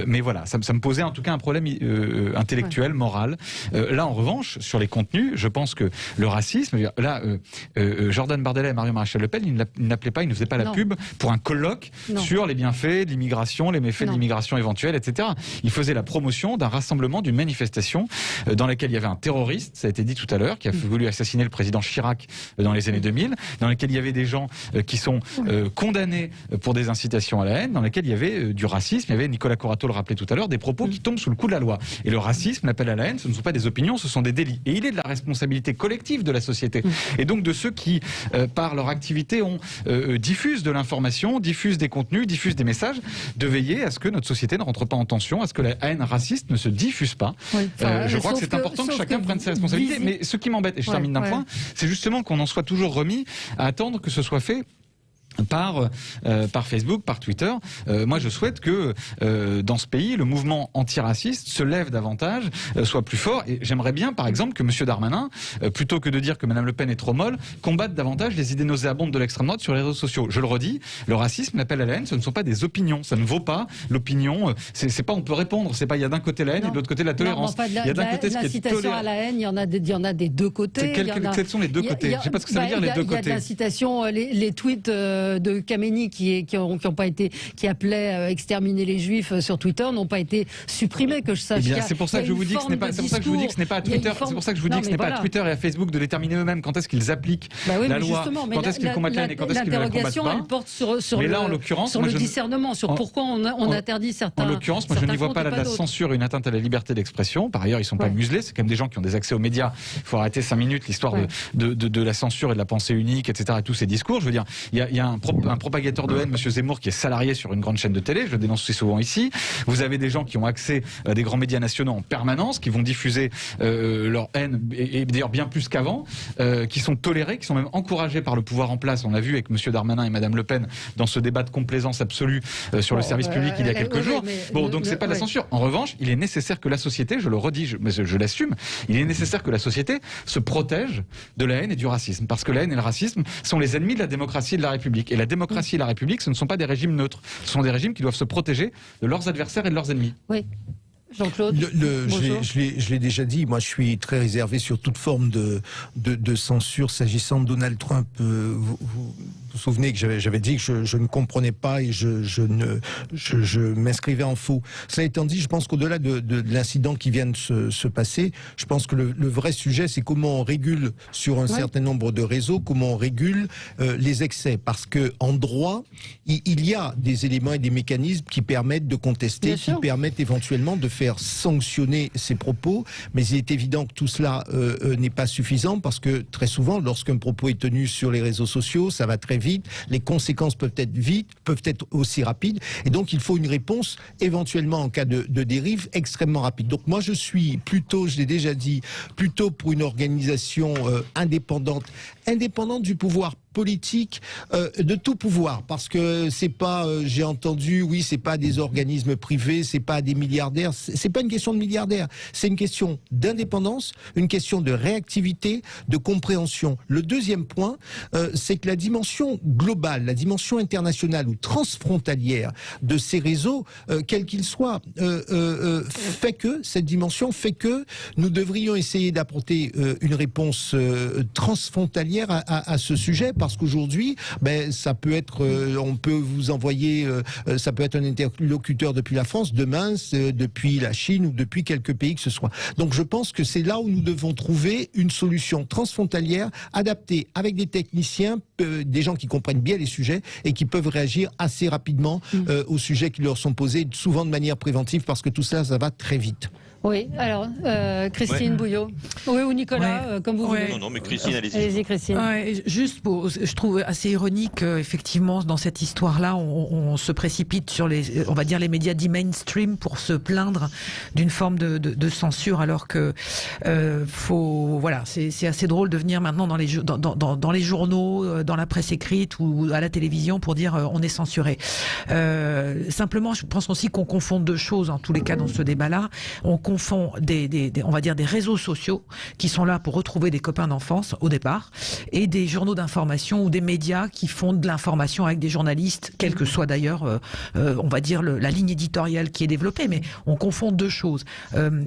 Mais voilà, ça me posait en tout cas un problème intellectuel, moral. Là, en revanche, sur les contenus, je pense que le racisme, là, Jordan Bardella et Marion Maréchal-Le Pen, ils n'appelaient pas, ils ne faisaient pas la pub pour un colloque sur les bienfaits de l'immigration, les méfaits de l'immigration éventuelle, etc. Ils faisaient la promotion d'un rassemblement, d'une manifestation dans laquelle il y avait un terroriste, ça a été dit tout à l'heure, qui a voulu assassiner le président Chirac dans les années 2000, dans laquelle il y avait des gens qui sont condamnés pour des incitations à la haine, dans laquelle il y avait du racisme, il y avait, Nicolas Corato le rappelait tout à l'heure, des propos qui tombent sous le coup de la loi. Et le racisme, l'appel à la haine, ce ne sont pas des opinions, ce sont des délits. Et il est de la responsabilité collective de la société. Et donc de ceux qui, par leur activité, diffusent de l'information, diffusent des contenus, diffusent des messages, de veiller à ce que notre société ne rentre pas en tension, à ce que la haine raciste raciste ne se diffuse pas. Oui, je crois que c'est important que chacun prenne ses responsabilités. Mais ce qui m'embête, et je termine d'un point, c'est justement qu'on en soit toujours remis à attendre que ce soit fait par Facebook, par Twitter. Moi, je souhaite que dans ce pays, le mouvement antiraciste se lève davantage, soit plus fort. Et j'aimerais bien, par exemple, que M. Darmanin, plutôt que de dire que Mme Le Pen est trop molle, combatte davantage les idées nauséabondes de l'extrême droite sur les réseaux sociaux. Je le redis, le racisme, l'appel à la haine, ce ne sont pas des opinions. Ça ne vaut pas l'opinion. C'est pas on peut répondre. C'est pas il y a d'un côté la haine et de l'autre côté la tolérance. Il y a d'un côté ce qui est tolérant. À la haine, il y en a des deux côtés. Quels sont les deux côtés? Je ne sais pas ce que ça veut dire les deux côtés. Il y a de l'incitation, les tweets de Khamenei qui appelait à exterminer les Juifs sur Twitter n'ont pas été supprimés, que je sache. C'est pour ça que je vous dis que ce n'est pas. C'est pour ça que je vous dis que ce n'est pas à Twitter. C'est pour ça que je vous dis que ce n'est pas à Twitter et à Facebook de déterminer eux-mêmes quand est-ce qu'ils appliquent la loi, quand est-ce qu'ils combattent la haine et quand est-ce qu'ils ne la combattent pas. Elle porte sur le discernement, sur pourquoi on interdit certains. En l'occurrence, moi je n'y vois pas de la censure, une atteinte à la liberté d'expression. Par ailleurs, ils ne sont pas muselés. C'est quand même des gens qui ont des accès aux médias. Il faut arrêter 5 minutes l'histoire de la censure et de la pensée unique, etc. Et tous ces discours. Je veux dire, il y a un propagateur de haine, M. Zemmour, qui est salarié sur une grande chaîne de télé, je le dénonce aussi souvent ici. Vous avez des gens qui ont accès à des grands médias nationaux en permanence, qui vont diffuser leur haine, et d'ailleurs bien plus qu'avant, qui sont tolérés, qui sont même encouragés par le pouvoir en place. On l'a vu avec M. Darmanin et Mme Le Pen dans ce débat de complaisance absolue sur le service public il y a quelques jours. Donc c'est pas de la censure. En revanche, il est nécessaire que la société, je le redis, je l'assume, il est nécessaire que la société se protège de la haine et du racisme. Parce que la haine et le racisme sont les ennemis de la démocratie et de la République. Et la démocratie et la République, ce ne sont pas des régimes neutres. Ce sont des régimes qui doivent se protéger de leurs adversaires et de leurs ennemis. Oui. Jean-Claude, je l'ai déjà dit, moi je suis très réservé sur toute forme de censure s'agissant de Donald Trump. Vous vous souvenez que j'avais dit que je ne comprenais pas et je m'inscrivais en faux. Cela étant dit, je pense qu'au-delà de l'incident qui vient de se passer, je pense que le vrai sujet, c'est comment on régule sur un certain nombre de réseaux, comment on régule les excès. Parce que en droit, il y a des éléments et des mécanismes qui permettent de contester, qui permettent éventuellement de faire sanctionner ces propos, mais il est évident que tout cela n'est pas suffisant parce que très souvent, lorsqu'un propos est tenu sur les réseaux sociaux, ça va très vite, les conséquences peuvent être aussi rapides, et donc il faut une réponse éventuellement en cas de dérive extrêmement rapide. Donc moi je suis plutôt, je l'ai déjà dit, plutôt pour une organisation indépendante du pouvoir politique, de tout pouvoir, parce que c'est pas, j'ai entendu, oui, c'est pas des organismes privés, c'est pas des milliardaires, c'est pas une question de milliardaires, c'est une question d'indépendance, une question de réactivité, de compréhension. Le deuxième point, c'est que la dimension globale, la dimension internationale ou transfrontalière de ces réseaux, quels qu'ils soient, fait que, cette dimension fait que nous devrions essayer d'apporter une réponse transfrontalière à ce sujet, parce qu'aujourd'hui, ça peut être, on peut vous envoyer, ça peut être un interlocuteur depuis la France, demain depuis la Chine ou depuis quelques pays que ce soit. Donc je pense que c'est là où nous devons trouver une solution transfrontalière adaptée avec des techniciens, des gens qui comprennent bien les sujets et qui peuvent réagir assez rapidement aux sujets qui leur sont posés, souvent de manière préventive, parce que tout ça, ça va très vite. Oui, alors, Christine Bouillot. Oui, ou Nicolas, comme vous voulez. Non, mais Christine, allez-y. Allez-y, Christine. Juste je trouve assez ironique, effectivement, dans cette histoire-là, on se précipite sur on va dire les médias dits mainstream pour se plaindre d'une forme de censure, alors que voilà, c'est assez drôle de venir maintenant dans les journaux, dans la presse écrite ou à la télévision pour dire on est censuré. Simplement, je pense aussi qu'on confond deux choses, en tous les cas, dans ce débat-là. On confond on va dire des réseaux sociaux qui sont là pour retrouver des copains d'enfance au départ, et des journaux d'information ou des médias qui font de l'information avec des journalistes, quelle que soit d'ailleurs, on va dire la ligne éditoriale qui est développée, mais on confond deux choses.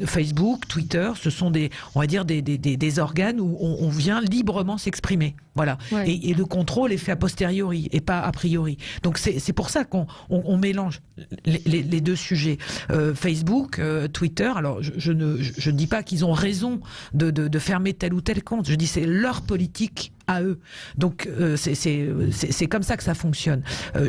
Facebook, Twitter, ce sont on va dire des organes où on vient librement s'exprimer. Voilà. Ouais. Et le contrôle est fait a posteriori et pas a priori. Donc c'est pour ça qu'on mélange les deux sujets. Facebook, Twitter, alors je ne dis pas qu'ils ont raison de fermer tel ou tel compte. Je dis c'est leur politique à eux. Donc c'est comme ça que ça fonctionne.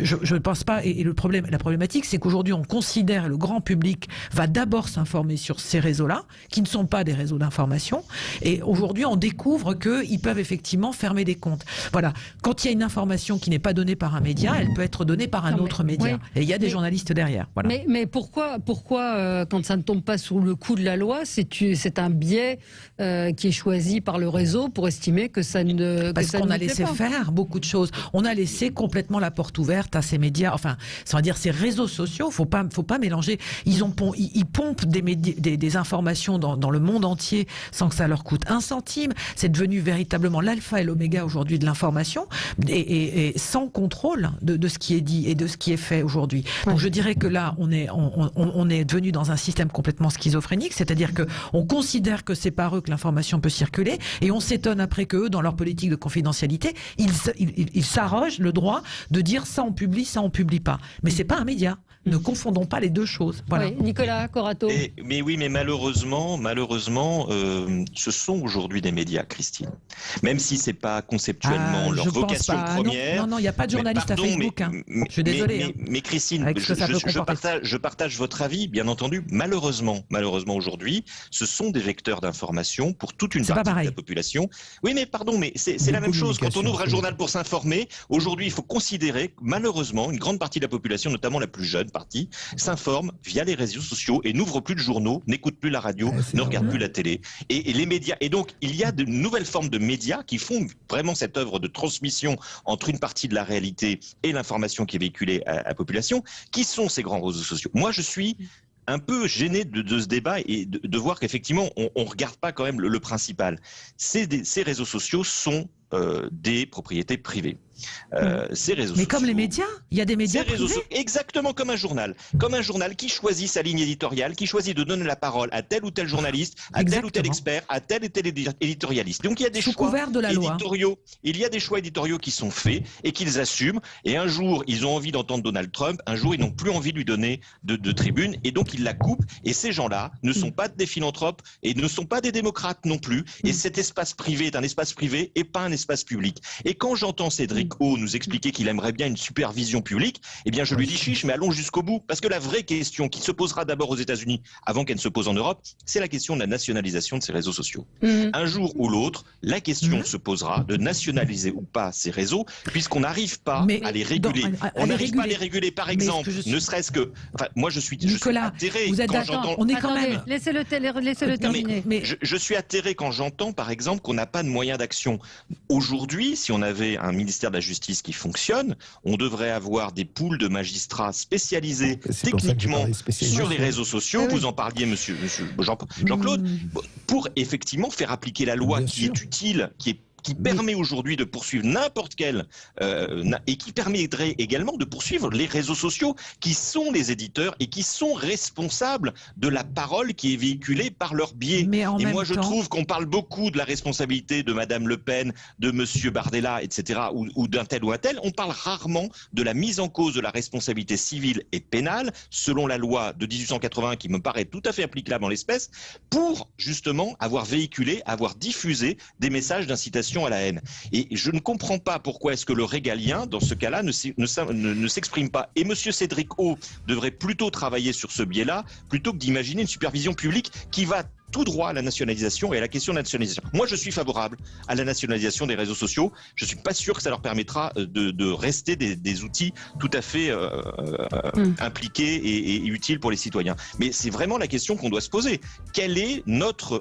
Je ne pense pas. Et la problématique, c'est qu'aujourd'hui, on considère, le grand public va d'abord s'informer sur ces réseaux-là, qui ne sont pas des réseaux d'information. Et aujourd'hui, on découvre qu'ils peuvent effectivement fermer des comptes. Voilà. Quand il y a une information qui n'est pas donnée par un média, elle peut être donnée par un autre média. Oui. Et il y a des journalistes derrière. Voilà. Mais pourquoi quand ça ne tombe pas sous le coup de la loi, c'est un biais qui est choisi par le réseau pour estimer que ça ne... Parce qu'on a laissé faire beaucoup de choses. On a laissé complètement la porte ouverte à ces médias, enfin, ça veut dire ces réseaux sociaux. Faut pas mélanger. Ils pompent des informations dans le monde entier sans que ça leur coûte un centime. C'est devenu véritablement l'alpha et l'oméga aujourd'hui de l'information et sans contrôle de ce qui est dit et de ce qui est fait aujourd'hui. Donc je dirais que là, on est devenu dans un système complètement schizophrénique, c'est-à-dire que on considère que c'est par eux que l'information peut circuler et on s'étonne après que eux, dans leur politique de confidentialité, ils s'arrogent le droit de dire ça on publie pas. Mais c'est pas un média. Ne confondons pas les deux choses. Voilà. Oui, Nicolas Corato. Mais malheureusement, ce sont aujourd'hui des médias, Christine. Même si c'est pas conceptuellement leur vocation première. Non, il n'y a pas de journaliste à Facebook. Je suis désolé. Mais Christine, je partage votre avis, bien entendu. Malheureusement aujourd'hui, ce sont des vecteurs d'information pour toute une partie de la population. Oui, mais pardon, mais c'est la même chose. Quand on ouvre un journal pour s'informer, aujourd'hui, il faut considérer que malheureusement, une grande partie de la population, notamment la plus jeune partie, s'informe via les réseaux sociaux et n'ouvre plus de journaux, n'écoute plus la radio, ne regarde plus la télé. Et les médias. Et donc, il y a de nouvelles formes de médias qui font vraiment cette œuvre de transmission entre une partie de la réalité et l'information qui est véhiculée à la population, qui sont ces grands réseaux sociaux. Moi, je suis un peu gêné de ce débat et de voir qu'effectivement, on ne regarde pas quand même le principal. Ces réseaux sociaux sont des propriétés privées. Ces réseaux mais comme les médias, il y a des médias privés. Exactement comme un journal qui choisit sa ligne éditoriale, qui choisit de donner la parole à tel ou tel journaliste, à tel ou tel expert, à tel et tel éditorialiste. Donc il y a des choix éditoriaux. Il y a des choix éditoriaux qui sont faits et qu'ils assument. Et un jour, ils ont envie d'entendre Donald Trump. Un jour, ils n'ont plus envie de lui donner de tribune. Et donc, ils la coupent. Et ces gens-là ne sont pas des philanthropes et ne sont pas des démocrates non plus. Et cet espace privé est un espace privé et pas un espace public. Et quand j'entends Cédric O nous expliquer qu'il aimerait bien une supervision publique, eh bien je lui dis chiche, mais allons jusqu'au bout. Parce que la vraie question qui se posera d'abord aux États-Unis avant qu'elle ne se pose en Europe, c'est la question de la nationalisation de ces réseaux sociaux. Un jour ou l'autre, la question se posera de nationaliser ou pas ces réseaux, puisqu'on n'arrive pas à les réguler. On n'arrive pas à les réguler, par exemple, ne serait-ce que... Enfin, moi je suis atterré quand j'entends... On est quand même... Laissez-le terminer. Mais je suis atterré quand j'entends, par exemple, qu'on n'a pas de moyens d'action. Aujourd'hui, si on avait un ministère de la Justice qui fonctionne, on devrait avoir des poules de magistrats spécialisés techniquement sur les réseaux sociaux. Vous en parliez, monsieur Jean-Claude, pour effectivement faire appliquer la loi qui est utile, qui permet aujourd'hui de poursuivre n'importe quel et qui permettrait également de poursuivre les réseaux sociaux qui sont les éditeurs et qui sont responsables de la parole qui est véhiculée par leur biais. Et moi je trouve qu'on parle beaucoup de la responsabilité de Madame Le Pen, de Monsieur Bardella, etc. ou d'un tel ou un tel. On parle rarement de la mise en cause de la responsabilité civile et pénale selon la loi de 1881 qui me paraît tout à fait applicable en l'espèce pour justement avoir véhiculé, avoir diffusé des messages d'incitation à la haine. Et je ne comprends pas pourquoi est-ce que le régalien, dans ce cas-là, ne s'exprime pas. Et monsieur Cédric O devrait plutôt travailler sur ce biais-là, plutôt que d'imaginer une supervision publique qui va tout droit à la nationalisation et à la question de la nationalisation. Moi, je suis favorable à la nationalisation des réseaux sociaux. Je suis pas sûr que ça leur permettra de rester des outils tout à fait impliqués et utiles pour les citoyens. Mais c'est vraiment la question qu'on doit se poser. Quelle est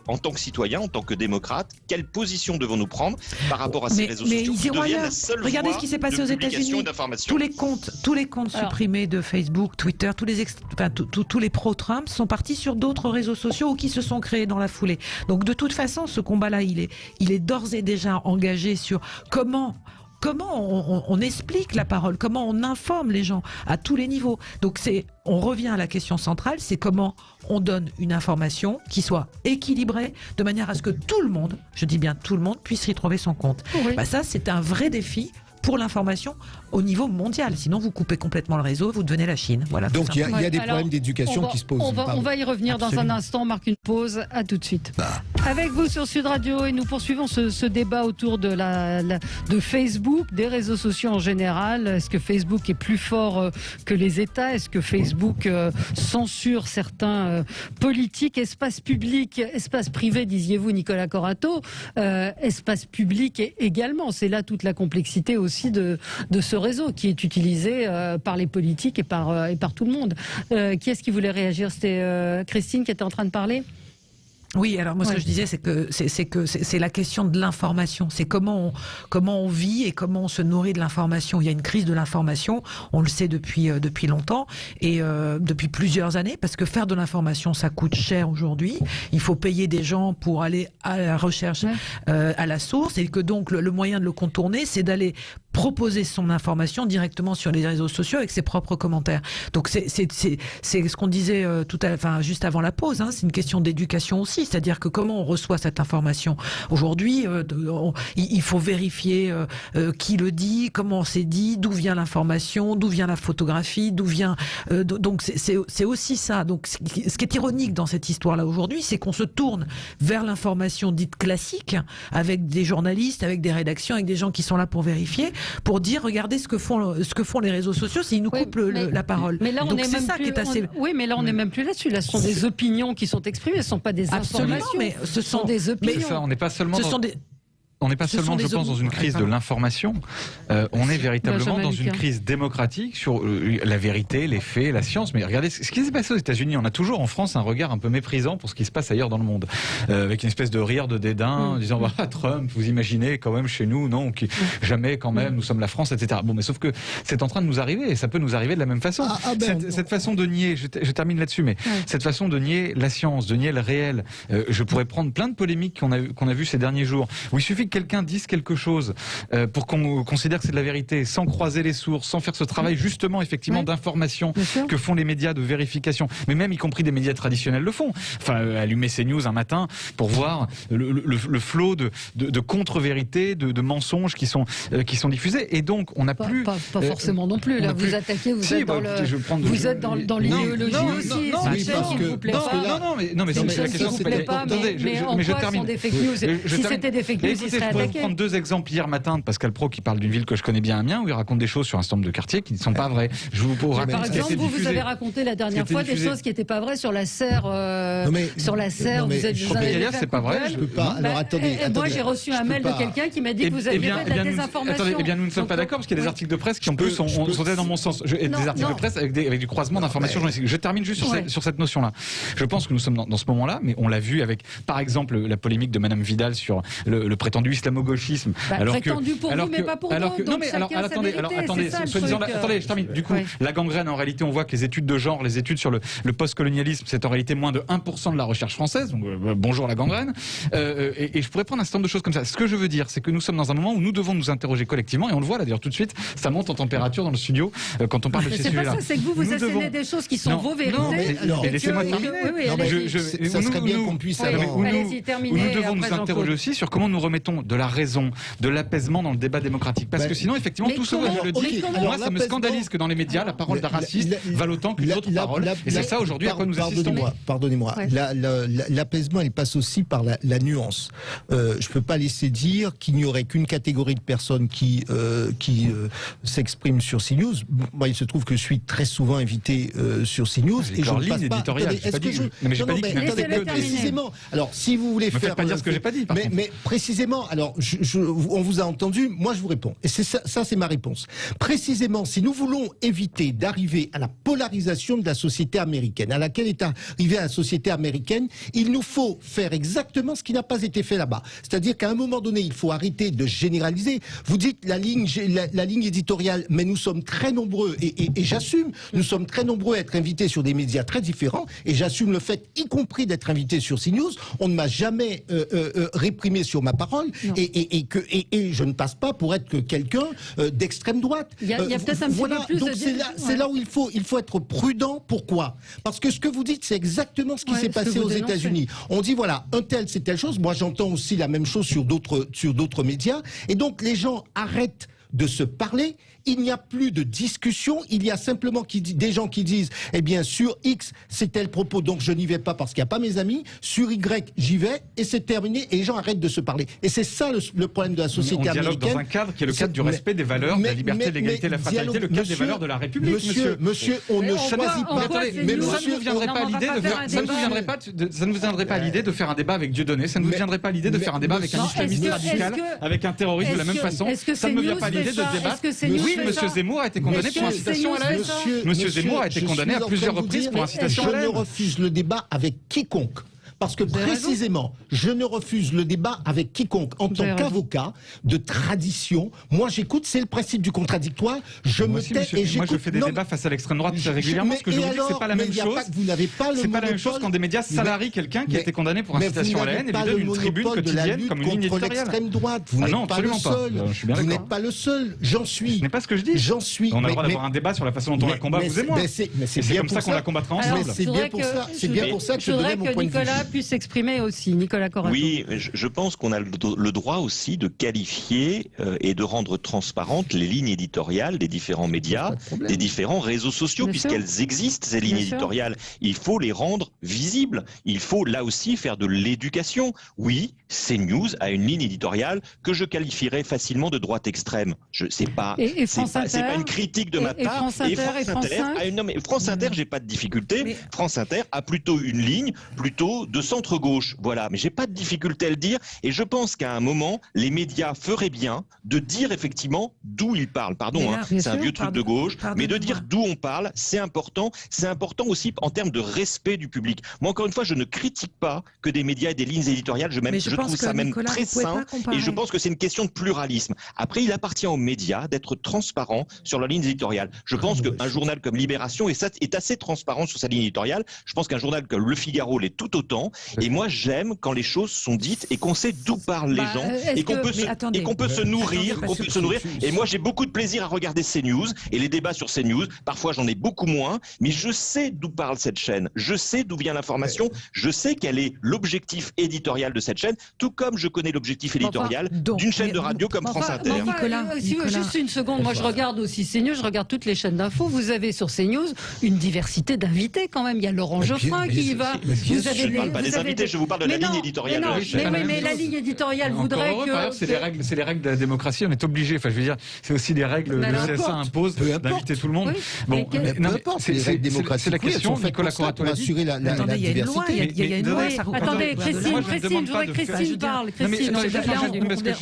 en tant que citoyen, en tant que démocrate, quelle position devons-nous prendre par rapport à ces réseaux sociaux qui deviennent la seule Regardez voie ce qui s'est passé aux États-Unis. Tous les comptes supprimés de Facebook, Twitter, tous les pro-Trump sont partis sur d'autres réseaux sociaux ou qui se sont créés dans la foulée. Donc de toute façon, ce combat-là, il est d'ores et déjà engagé sur comment on explique la parole, comment on informe les gens à tous les niveaux. Donc on revient à la question centrale, c'est comment on donne une information qui soit équilibrée de manière à ce que tout le monde, je dis bien tout le monde, puisse y trouver son compte. Oui. Ça, c'est un vrai défi pour l'information au niveau mondial. Sinon, vous coupez complètement le réseau, vous devenez la Chine. Voilà. Donc, il y a des problèmes d'éducation qui se posent. On va y revenir dans un instant. On marque une pause. À tout de suite. Avec vous sur Sud Radio et nous poursuivons ce débat autour de Facebook, des réseaux sociaux en général. Est-ce que Facebook est plus fort que les États? Est-ce que Facebook censure certains politiques? Espace public, espace privé, disiez-vous Nicolas Corato, espace public également. C'est là toute la complexité aussi de ce réseau qui est utilisé par les politiques et par tout le monde. Qui est-ce qui voulait réagir? C'était Christine qui était en train de parler? Oui, alors moi ce que je disais, c'est la question de l'information. C'est comment on vit et comment on se nourrit de l'information. Il y a une crise de l'information, on le sait depuis longtemps et depuis plusieurs années, parce que faire de l'information, ça coûte cher aujourd'hui. Il faut payer des gens pour aller à la recherche, à la source, et que donc le moyen de le contourner, c'est d'aller proposer son information directement sur les réseaux sociaux avec ses propres commentaires. Donc c'est ce qu'on disait juste avant la pause. C'est une question d'éducation aussi. C'est-à-dire que comment on reçoit cette information. Aujourd'hui, il faut vérifier qui le dit, comment c'est dit, d'où vient l'information, d'où vient la photographie, d'où vient... donc c'est aussi ça. Donc ce qui est ironique dans cette histoire-là aujourd'hui, c'est qu'on se tourne vers l'information dite classique, avec des journalistes, avec des rédactions, avec des gens qui sont là pour vérifier, pour dire, regardez ce que font les réseaux sociaux, ils nous coupent la parole. Mais là, donc c'est ça qui est assez... Oui, mais là, on n'est même plus là-dessus. Là, ce sont des opinions qui sont exprimées, ce ne sont pas des informations. Mais ce sont des opinions. Mais ça, on n'est pas seulement on n'est pas seulement, je pense, dans une crise de l'information, on est véritablement dans une crise démocratique sur la vérité, les faits, la science. Mais regardez ce qui s'est passé aux États-Unis. On a toujours en France un regard un peu méprisant pour ce qui se passe ailleurs dans le monde, avec une espèce de rire de dédain, en disant Trump, vous imaginez quand même chez nous, non, jamais quand même, nous sommes la France, etc. Bon, mais sauf que c'est en train de nous arriver, et ça peut nous arriver de la même façon. Cette façon de nier, je termine là-dessus, mais cette façon de nier la science, de nier le réel, je pourrais prendre plein de polémiques qu'on a vues ces derniers jours, où il suffit que quelqu'un dise quelque chose pour qu'on considère que c'est de la vérité, sans croiser les sources, sans faire ce travail justement effectivement d'information que font les médias de vérification, mais même y compris des médias traditionnels le font. Enfin, allumer CNews un matin pour voir le flot de contre-vérités, de mensonges qui sont diffusés, et donc on n'a plus... Pas forcément non plus, là vous attaquez, vous êtes dans l'idéologie aussi, c'est une chaîne qui ne vous plaît pas. Non, mais c'est la question, mais en quoi sont des fake news? Si c'était des fake news, ils seraient attaqués. Je vais prendre deux exemples hier matin de Pascal Praud qui parle d'une ville que je connais bien, Amiens, où il raconte des choses sur un certain nombre de quartiers qui ne sont pas vraies. Je vous rappelle. Par exemple, vous avez raconté la dernière fois des choses qui n'étaient pas vraies sur la serre. Sur la serre, vous êtes c'est pas vrai. Je peux pas. Alors attendez. Moi, j'ai reçu un mail de quelqu'un qui m'a dit que vous aviez fait de la désinformation. Eh bien, nous ne sommes pas d'accord parce qu'il y a des articles de presse qui en plus sont dans mon sens. Des articles de presse avec du croisement d'informations journalistiques. Je termine juste sur cette notion-là. Je pense que nous sommes dans ce moment-là, mais on l'a vu avec, par exemple, la polémique de Madame Vidal sur le prétendu islamo-gauchisme. Prétendu pour vous, mais pas pour moi. Non, mais attendez, je termine. Du coup, la gangrène, en réalité, on voit que les études de genre, les études sur le post-colonialisme, c'est en réalité moins de 1% de la recherche française. Donc, bonjour la gangrène. Et je pourrais prendre un certain nombre de choses comme ça. Ce que je veux dire, c'est que nous sommes dans un moment où nous devons nous interroger collectivement, et on le voit là d'ailleurs tout de suite, ça monte en température dans le studio quand on parle de ces sujets-là. C'est que vous assénez des choses qui sont vos vérités. Laissez-moi terminer. Ça serait bien qu'on puisse alors... Allez-y, terminez. Nous devons nous interroger aussi sur comment nous remettons de la raison, de l'apaisement dans le débat démocratique. Parce que sinon, effectivement, tout ce que je le dis, moi, ça me scandalise que dans les médias, la parole d'un raciste vale autant qu'une autre parole. Et c'est ça aujourd'hui à quoi nous assistons. Pardonnez-moi. L'apaisement, il passe aussi par la nuance. Je ne peux pas laisser dire qu'il n'y aurait qu'une catégorie de personnes qui s'expriment sur CNews. Moi, il se trouve que je suis très souvent invité sur CNews. Et je ne passe pas... Mais j'ai pas dit qu'il n'y avait précisément. Alors, si vous voulez faire... Ne faites pas dire ce que j'ai pas dit. Mais précisément, alors, on vous a entendu, moi je vous réponds. Et c'est ça c'est ma réponse. Précisément, si nous voulons éviter d'arriver à la polarisation de la société américaine, à laquelle est arrivée la société américaine, il nous faut faire exactement ce qui n'a pas été fait là-bas. C'est-à-dire qu'à un moment donné, il faut arrêter de généraliser. Vous dites la ligne éditoriale, mais nous sommes très nombreux, et j'assume, nous sommes très nombreux à être invités sur des médias très différents, et j'assume le fait, y compris d'être invité sur CNews. On ne m'a jamais réprimé sur ma parole, et je ne passe pas pour être que quelqu'un d'extrême droite. Il y a peut-être un petit peu plus donc c'est là où il faut être prudent. Pourquoi? Parce que ce que vous dites, c'est exactement ce qui s'est passé aux États-Unis. On dit voilà, un tel c'est telle chose. Moi, j'entends aussi la même chose sur d'autres médias. Et donc les gens arrêtent de se parler. Il n'y a plus de discussion. Il y a simplement des gens qui disent, eh bien, sur X, c'est tel propos, donc je n'y vais pas parce qu'il n'y a pas mes amis. Sur Y, j'y vais et c'est terminé. Et les gens arrêtent de se parler. Et c'est ça le problème de la société américaine. On dialogue dans un cadre qui est le cadre du respect des valeurs, de la liberté, de l'égalité, de la fraternité, le cadre des valeurs de la République. Monsieur, on ne choisit pas. Mais ça ne vous viendrait pas à l'idée de faire un débat avec Dieudonné. Ça ne vous viendrait pas à l'idée de faire un débat avec un islamiste radical, avec un terroriste de la même façon. Ça ne me vient pas à l'idée de débattre. Oui, monsieur Zemmour a été condamné pour incitation à la haine. Monsieur Zemmour a été condamné à plusieurs reprises pour incitation à la haine. Je ne refuse le débat avec quiconque. Parce que précisément, je ne refuse le débat avec quiconque. En tant qu'avocat de tradition, moi j'écoute, c'est le principe du contradictoire, je me tais et j'écoute. Moi je fais des débats face à l'extrême droite très régulièrement, parce que je vous dis que c'est pas la même chose. Vous n'avez pas le monopole. C'est pas la même chose quand des médias salarient quelqu'un qui a été condamné pour incitation à la haine et lui donnent une tribune quotidienne comme une ligne éditoriale. L'extrême droite, vous n'êtes pas le seul. Vous n'êtes pas le seul, j'en suis. Ce n'est pas ce que je dis. J'en suis. On a le droit d'avoir un débat sur la façon dont on la combat, vous et moi. C'est comme ça qu'on la combattra ensemble. C'est bien pour ça que je donnais mon point de vue. Nicolas puisse s'exprimer aussi. Nicolas Corato. Oui, je pense qu'on a le droit aussi de qualifier et de rendre transparentes les lignes éditoriales des différents médias, des différents réseaux sociaux, puisqu'elles existent, ces lignes éditoriales. Il faut les rendre visibles. Il faut là aussi faire de l'éducation. Oui, CNews a une ligne éditoriale que je qualifierais facilement de droite extrême. C'est pas une critique de ma part. France Inter, j'ai pas de difficulté. France Inter a plutôt une ligne plutôt de centre-gauche. Voilà, mais j'ai pas de difficulté à le dire, et je pense qu'à un moment, les médias feraient bien de dire effectivement d'où ils parlent. Pardon, c'est un vieux truc de gauche, mais de dire d'où on parle, c'est important. C'est important aussi en termes de respect du public. Moi, encore une fois, je ne critique pas que des médias aient des lignes éditoriales, je trouve ça même très sain, et je pense que c'est une question de pluralisme. Après, il appartient aux médias d'être transparents sur leur ligne éditoriale. Je pense qu'un journal comme Libération est assez transparent sur sa ligne éditoriale. Je pense qu'un journal comme Le Figaro l'est tout autant, et moi, j'aime quand les choses sont dites et qu'on sait d'où parlent les gens et qu'on peut se nourrir, Et moi, j'ai beaucoup de plaisir à regarder CNews et les débats sur CNews. Parfois, j'en ai beaucoup moins, mais je sais d'où parle cette chaîne. Je sais d'où vient l'information. Je sais quel est l'objectif éditorial de cette chaîne, tout comme je connais l'objectif éditorial d'une chaîne de radio comme France Inter. Juste une seconde, moi je regarde aussi CNews, je regarde toutes les chaînes d'infos. Vous avez sur CNews une diversité d'invités quand même. Il y a Laurent Geoffrin qui y va. Je ne parle pas des invités, je vous parle de la ligne éditoriale. Mais la ligne éditoriale voudrait que... C'est les règles de la démocratie, on est obligé. Enfin, je veux dire, c'est aussi des règles, le CSA impose d'inviter tout le monde. Bon, peu importe, les règles démocratiques, c'est la question, Nicolas Corato l'a dit. Attendez, il y a une loi, Attendez, Christine, je voudrais que Christine parle.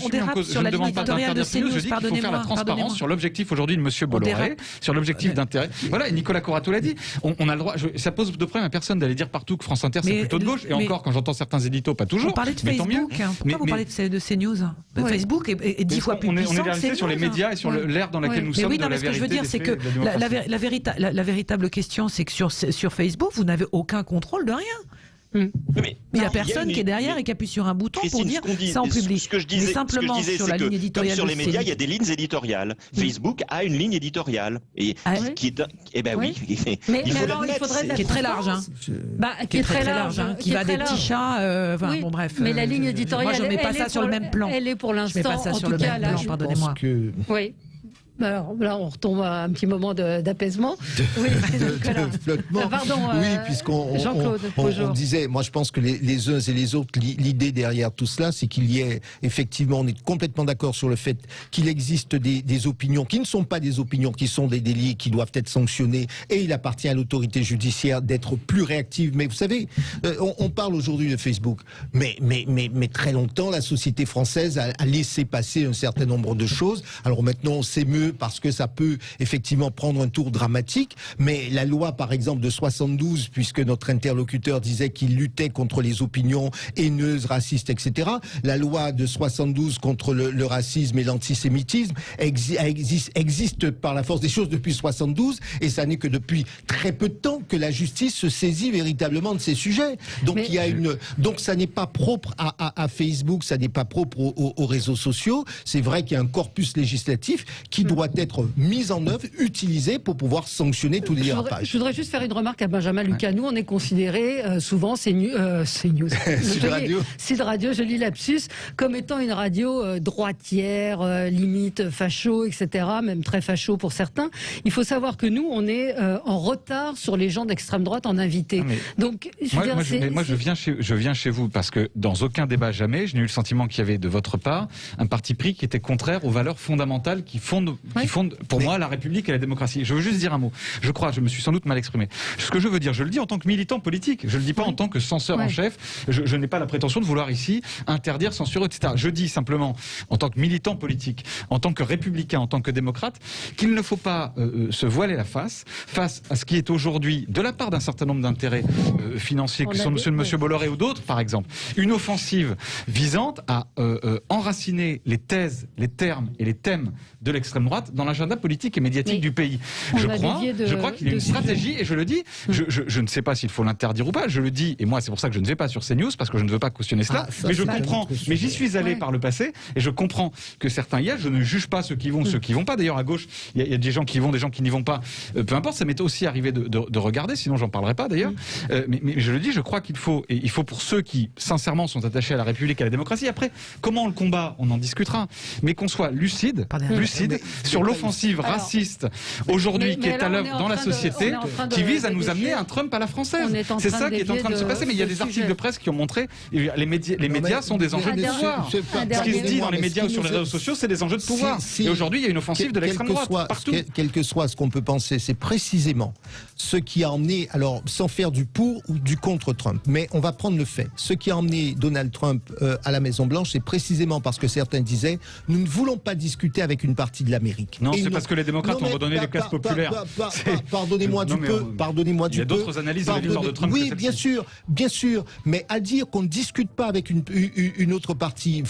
On dérape sur la ligne éditoriale de CNews, je dis qu'il faut faire la transparence sur l'objectif aujourd'hui de M. Bolloré, sur l'objectif d'intérêt. Voilà, et Nicolas Corato l'a dit. On a le droit, ça pose de problème à personne d'aller dire partout que France Inter c'est plutôt de gauche, et encore quand j'entends certains éditos, pas toujours. On parlait de Facebook, pourquoi vous parlez de CNews? Facebook est 10 fois plus puissant. On est réalisé sur les médias et sur l'ère dans laquelle nous sommes. Oui, non, mais ce que je veux dire, c'est que la véritable question, c'est que sur Facebook, vous n'avez aucun contrôle de rien. Mais il n'y a personne qui est derrière et qui appuie sur un bouton pour dire ça en public. Ce que je disais, sur la ligne éditoriale, comme sur les médias, il y a des lignes éditoriales. Facebook a une ligne éditoriale qui est, oui, mais alors il faudrait qui est très large, qui est très large, qui va des petits chats. Bon bref. Mais la ligne éditoriale, moi je mets pas ça sur le même plan. Elle est pour l'instant, je mets pas ça sur le même plan. Pardonnez-moi. Oui. Alors là, on retombe à un petit moment d'apaisement. Oui, de flottement. Pardon, oui, puisqu'on Jean-Claude, on disait, moi je pense que les uns et les autres, l'idée derrière tout cela, c'est qu'il y ait, effectivement, on est complètement d'accord sur le fait qu'il existe des opinions qui ne sont pas des opinions, qui sont des délits, qui doivent être sanctionnés, et il appartient à l'autorité judiciaire d'être plus réactive. Mais vous savez, on parle aujourd'hui de Facebook, mais très longtemps, la société française a laissé passer un certain nombre de choses. Alors maintenant, on s'émeut parce que ça peut effectivement prendre un tour dramatique, mais la loi par exemple de 72, puisque notre interlocuteur disait qu'il luttait contre les opinions haineuses, racistes, etc. La loi de 72 contre le racisme et l'antisémitisme existe par la force des choses depuis 72, et ça n'est que depuis très peu de temps que la justice se saisit véritablement de ces sujets. Donc donc ça n'est pas propre à Facebook, ça n'est pas propre aux réseaux sociaux. C'est vrai qu'il y a un corpus législatif qui doit pourra être mise en œuvre, utilisée pour pouvoir sanctionner tous les dérapages. Je voudrais juste faire une remarque à Benjamin Lucas. Nous, on est considéré souvent, Sud Radio, je lis lapsus, comme étant une radio droitière, limite facho, etc., même très facho pour certains. Il faut savoir que nous, on est en retard sur les gens d'extrême droite en invité. Donc, je viens chez vous parce que dans aucun débat jamais, je n'ai eu le sentiment qu'il y avait de votre part un parti pris qui était contraire aux valeurs fondamentales qui fondent pour moi la République et la démocratie. Je veux juste dire un mot. Je me suis sans doute mal exprimé. Ce que je veux dire, je le dis en tant que militant politique. Je le dis pas en tant que censeur en chef. Je n'ai pas la prétention de vouloir ici interdire, censurer, etc. Je dis simplement, en tant que militant politique, en tant que républicain, en tant que démocrate, qu'il ne faut pas se voiler la face à ce qui est aujourd'hui, de la part d'un certain nombre d'intérêts financiers, qui sont de M. Bolloré ou d'autres, par exemple, une offensive visant à enraciner les thèses, les termes et les thèmes de l'extrême droite dans l'agenda politique et médiatique du pays. Je crois qu'il y a une stratégie, et je le dis, je ne sais pas s'il faut l'interdire ou pas, je le dis, et moi c'est pour ça que je ne vais pas sur CNews, parce que je ne veux pas cautionner cela, mais je comprends, mais j'y suis allé par le passé, et je comprends que certains y aillent, je ne juge pas ceux qui vont, ceux qui vont pas. D'ailleurs à gauche, il y a des gens qui vont, des gens qui n'y vont pas, peu importe, ça m'est aussi arrivé de regarder, sinon j'en parlerai pas d'ailleurs, mais je le dis, je crois qu'il faut pour ceux qui sincèrement sont attachés à la République et à la démocratie, après, comment on le combat, on en discutera, mais qu'on soit lucide sur l'offensive raciste aujourd'hui qui est à l'œuvre dans la société, qui vise à nous amener un Trump à la française. C'est ça qui est en train de se passer, mais il y a des articles de presse qui ont montré, les médias sont des enjeux de pouvoir. Ce qui se dit dans les médias ou sur les réseaux sociaux, c'est des enjeux de pouvoir. Et aujourd'hui, il y a une offensive de l'extrême droite partout. Quel que soit ce qu'on peut penser, c'est précisément ce qui a emmené, alors sans faire du pour ou du contre Trump, mais on va prendre le fait. Ce qui a emmené Donald Trump à la Maison-Blanche, c'est précisément parce que certains disaient « nous ne voulons pas discuter avec une partie de l'Amérique ». Non, c'est parce que les démocrates ont redonné les classes populaires. Pardonnez-moi du peu. Il y a d'autres analyses de la victoire de Trump. Oui, bien sûr. Mais à dire qu'on ne discute pas avec une autre partie,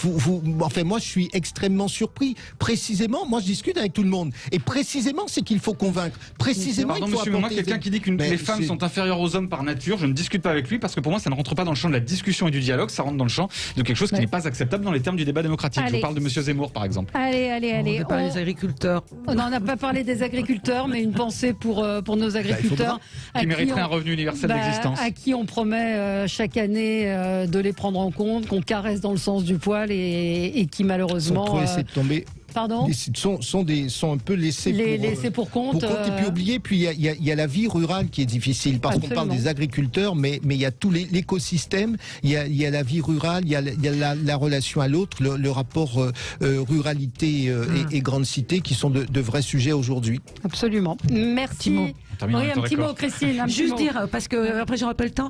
enfin moi je suis extrêmement surpris. Précisément, moi je discute avec tout le monde. Et précisément, c'est qu'il faut convaincre. Précisément, pardon, monsieur, moi, quelqu'un qui dit que les femmes sont inférieures aux hommes par nature, je ne discute pas avec lui parce que pour moi, ça ne rentre pas dans le champ de la discussion et du dialogue, ça rentre dans le champ de quelque chose qui n'est pas acceptable dans les termes du débat démocratique. Je vous parle de monsieur Zemmour, par exemple. Allez. On parle des agriculteurs. On n'a pas parlé des agriculteurs, mais une pensée pour nos agriculteurs. Qui mériteraient un revenu universel d'existence. À qui on promet chaque année de les prendre en compte, qu'on caresse dans le sens du poil et qui malheureusement... Sont trop laissés de tomber. Pardon ? Sont un peu laissés pour compte. Et puis oublier, puis il y a la vie rurale qui est difficile, parce qu'on parle des agriculteurs, mais il y a tout l'écosystème, il y a la vie rurale, il y a la relation à l'autre, le rapport ruralité et grande cité qui sont de vrais sujets aujourd'hui. Absolument. Merci. Oui, un petit mot, Christine. Juste dire, parce que après j'aurai pas le temps,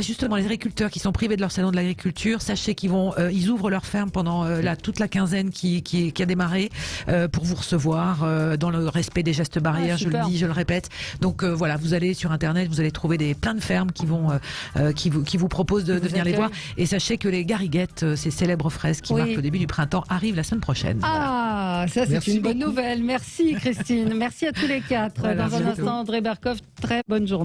justement les agriculteurs qui sont privés de leur salon de l'agriculture, sachez qu'ils ils ouvrent leur ferme pendant toute la quinzaine qui a démarré pour vous recevoir dans le respect des gestes barrières, je le dis, je le répète. Donc voilà, vous allez sur internet, vous allez trouver plein de fermes qui vous proposent de venir les voir. Et sachez que les gariguettes, ces célèbres fraises qui marquent le début du printemps, arrivent la semaine prochaine. Ah, ça c'est une bonne nouvelle. Merci Christine. Merci à tous les quatre. Dans un instant, André Berkoff, très bonne journée.